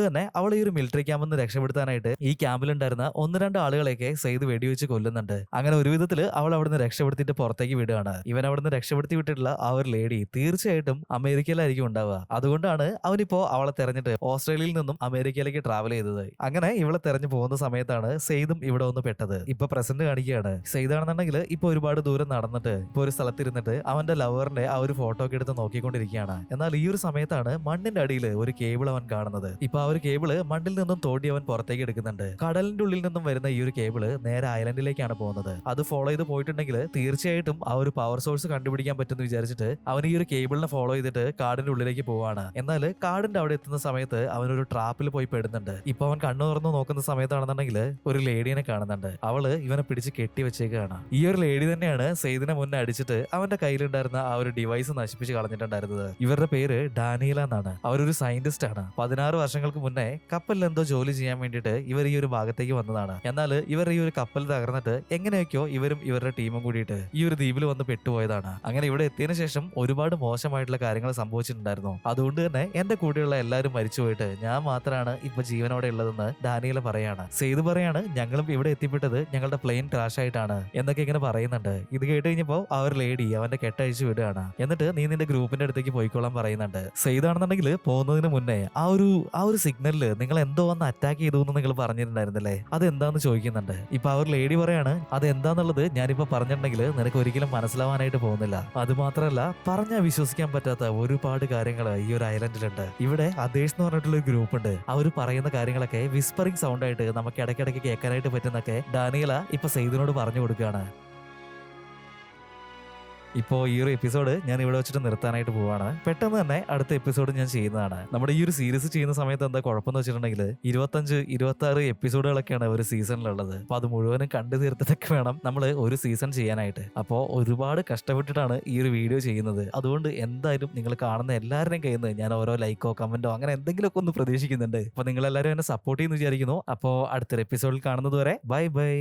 B: തന്നെ അവൾ ഈ ഒരു മിലിറ്ററി ക്യാമ്പിൽ നിന്ന് രക്ഷപ്പെടുത്താനായിട്ട് ഈ ക്യാമ്പിലുണ്ടായിരുന്ന ഒന്ന് രണ്ട് ആളുകളെയൊക്കെ സെയ്ദ് വെടിവെച്ച് കൊല്ലുന്നുണ്ട്. അങ്ങനെ ഒരു വിധത്തില് അവൾ അവിടുന്ന് രക്ഷപ്പെടുത്തിയിട്ട് പുറത്തേക്ക് വിടുകയാണ്. ഇവൻ അവിടുന്ന് രക്ഷപ്പെടുത്തി വിട്ടിട്ടുള്ള ആ ഒരു ലേഡി തീർച്ചയായിട്ടും അമേരിക്കയിലായിരിക്കും ഉണ്ടാവുക. അതുകൊണ്ടാണ് അവനിപ്പോ അവളെ തെരഞ്ഞിട്ട് ഓസ്ട്രേലിയയിൽ നിന്നും അമേരിക്കയിലേക്ക് ട്രാവൽ ചെയ്തത്. അങ്ങനെ ഇവളെ തെരഞ്ഞു പോകുന്ന സമയത്താണ് സെയ്ദും ഇവിടെ ഒന്ന് പെട്ടത്. ഇപ്പൊ പ്രസന്റ് കാണിക്കുകയാണ്. സെയ്ദാണെന്നുണ്ടെങ്കിൽ ഇപ്പൊ ഒരുപാട് ദൂരം നടന്നിട്ട് ഇപ്പൊ ഒരു സ്ഥലത്തിരുന്നിട്ട് അവന്റെ ലവറിന്റെ ആ ഒരു ഫോട്ടോ ഒക്കെ എടുത്ത് നോക്കിക്കൊണ്ടിരിക്കുകയാണ്. എന്നാൽ ഈ ഒരു സമയത്താണ് മണ്ണിന്റെ അടിയിൽ ഒരു കേബിൾ അവൻ കാണുന്നത്. ഇപ്പൊ ആ ഒരു കേബിള് മണ്ണിൽ നിന്നും തോണ്ടി അവൻ പുറത്തേക്ക് എടുക്കുന്നുണ്ട്. കടലിന്റെ ഉള്ളിൽ നിന്നും വരുന്ന ഈ ഒരു കേബിള് നേരെ ഐലൻഡിലേക്കാണ് പോകുന്നത്. അത് ഫോളോ ചെയ്ത് പോയിട്ടുണ്ടെങ്കിൽ തീർച്ചയായിട്ടും ആ ഒരു പവർ സോഴ്സ് കണ്ടുപിടിക്കാൻ പറ്റുമെന്ന് വിചാരിച്ചിട്ട് അവൻ ഈ ഒരു കേബിളിനെ ഫോളോ ചെയ്തിട്ട് കാടിന്റെ ഉള്ളിലേക്ക് പോവാണ്. എന്നാൽ കാടിന്റെ അവിടെ എത്തുന്ന സമയത്ത് അവനൊരു ട്രാപ്പിൽ പോയി പെടുന്നുണ്ട്. ഇപ്പൊ അവൻ കണ്ണു തുറന്നു നോക്കുന്ന സമയത്താണെന്നുണ്ടെങ്കിൽ ഒരു ലേഡീനെ കാണുന്നുണ്ട്. അവള് ഇവനെ പിടിച്ച് കെട്ടി വെച്ചേക്കാണ്. ഈ ഒരു ലേഡി തന്നെയാണ് സെയ്ദിനെ മുന്നേ അടിച്ചിട്ട് അവന്റെ കയ്യിലുണ്ടായിരുന്ന ആ ഒരു ഡിവൈസ് നശിപ്പിച്ച് കളഞ്ഞിട്ടുണ്ടായിരുന്നത്. ഇവരുടെ പേര് ഡാനിയല എന്നാണ്. അവരൊരു സയന്റിസ്റ്റ് ആണ്. 16 വർഷങ്ങൾക്ക് മുന്നേ കപ്പലിൽ എന്തോ ജോലി ചെയ്യാൻ വേണ്ടിയിട്ട് ഇവർ ഈ ഒരു ഭാഗത്തേക്ക് വന്നതാണ്. എന്നാൽ ഇവർ ഈ ഒരു കപ്പൽ തകർന്നിട്ട് എങ്ങനെയൊക്കെയോ ഇവരും ഇവരുടെ ടീമും കൂടിയിട്ട് ഈ ഒരു ദ്വീപിൽ വന്ന് പെട്ടുപോയതാണ്. അങ്ങനെ ഇവിടെ എത്തിയതിനു ശേഷം ഒരുപാട് മോശമായിട്ടുള്ള കാര്യങ്ങൾ സംഭവിച്ചിട്ടുണ്ടായിരുന്നു. അതുകൊണ്ട് തന്നെ എന്റെ കൂടെയുള്ള എല്ലാവരും മരിച്ചുപോയിട്ട് ഞാൻ മാത്രമാണ് ഇപ്പൊ ജീവനോടെ ഉള്ളതെന്ന് ഡാനിയല പറയാണ്. സെയ്ദ് പറയാണ് ഞങ്ങളും ഇവിടെ എത്തിപ്പെട്ടത് ഞങ്ങളുടെ പ്ലെയിൻ ക്രാഷ് ആയിട്ടാണ് എന്നൊക്കെ ഇങ്ങനെ പറയുന്നുണ്ട്. ഇത് കേട്ട് കഴിഞ്ഞപ്പോ ആ ഒരു ലേഡി അവന്റെ കെട്ടഴിച്ചു വിടുകയാണ്. എന്നിട്ട് നീ നിന്റെ ഗ്രൂപ്പിന്റെ അടുത്തേക്ക് പോയിക്കോളാൻ പറയുന്നുണ്ട്. സെയ്ദാണെന്നുണ്ടെങ്കിൽ പോകുന്നതിന് മുന്നേ ആ ഒരു സിഗ്നലില് നിങ്ങൾ എന്തോ വന്ന് അറ്റാക്ക് ചെയ്തു എന്ന് നിങ്ങൾ പറഞ്ഞിട്ടുണ്ടായിരുന്നല്ലേ, അതെന്താന്ന് ചോദിക്കുന്നുണ്ട്. ഇപ്പൊ ആ ഒരു ലേഡി പറയാണ് അതെന്താന്നുള്ളത് ഞാനിപ്പോ പറഞ്ഞിട്ടുണ്ടെങ്കിൽ നിനക്ക് ഒരിക്കലും മനസ്സിലാവാനായിട്ട് പോകുന്നില്ല. അത് മാത്രമല്ല പറഞ്ഞാൽ വിശ്വസിക്കാൻ പറ്റാത്ത ഒരുപാട് കാര്യങ്ങൾ ഈ ഒരു ഐലൻഡിലുണ്ട്. ഇവിടെ അദേശ് എന്ന് പറഞ്ഞിട്ടുള്ള ഒരു ഗ്രൂപ്പ് ഉണ്ട്. അവർ പറയുന്ന കാര്യങ്ങളൊക്കെ വിസ്പറിംഗ് സൗണ്ട് ആയിട്ട് നമുക്ക് ഇടയ്ക്കിടയ്ക്ക് കേൾക്കാനായിട്ട് പറ്റുന്നൊക്കെ ഡാനിയല ഇപ്പൊ സെയ്ദിനോട് പറഞ്ഞു കൊടുക്കുകയാണ്. ഇപ്പോൾ ഈ ഒരു എപ്പിസോഡ് ഞാൻ ഇവിടെ വെച്ചിട്ട് നിർത്താനായിട്ട് പോവാണ്. പെട്ടെന്ന് തന്നെ അടുത്ത എപ്പിസോഡ് ഞാൻ ചെയ്യുന്നതാണ്. നമ്മുടെ ഈ ഒരു സീരീസ് ചെയ്യുന്ന സമയത്ത് എന്താ കുഴപ്പമെന്ന് വെച്ചിട്ടുണ്ടെങ്കിൽ 25-26 എപ്പിസോഡുകളൊക്കെയാണ് ഒരു സീസണിലുള്ളത്. അപ്പൊ അത് മുഴുവനും കണ്ടു തീർത്തിട്ടൊക്കെ വേണം നമ്മൾ ഒരു സീസൺ ചെയ്യാനായിട്ട്. അപ്പോൾ ഒരുപാട് കഷ്ടപ്പെട്ടിട്ടാണ് ഈ ഒരു വീഡിയോ ചെയ്യുന്നത്. അതുകൊണ്ട് എന്തായാലും നിങ്ങൾ കാണുന്ന എല്ലാവരുടെയും കയ്യിൽ നിന്ന് ഞാൻ ഓരോ ലൈക്കോ കമന്റോ അങ്ങനെ എന്തെങ്കിലുമൊക്കെ ഒന്ന് പ്രതീക്ഷിക്കുന്നുണ്ട്. അപ്പൊ നിങ്ങൾ എല്ലാവരും എന്നെ സപ്പോർട്ട് ചെയ്യുന്നു വിചാരിക്കുന്നു. അപ്പോൾ അടുത്തൊരു എപ്പിസോഡിൽ കാണുന്നത് വരെ ബൈ ബൈ.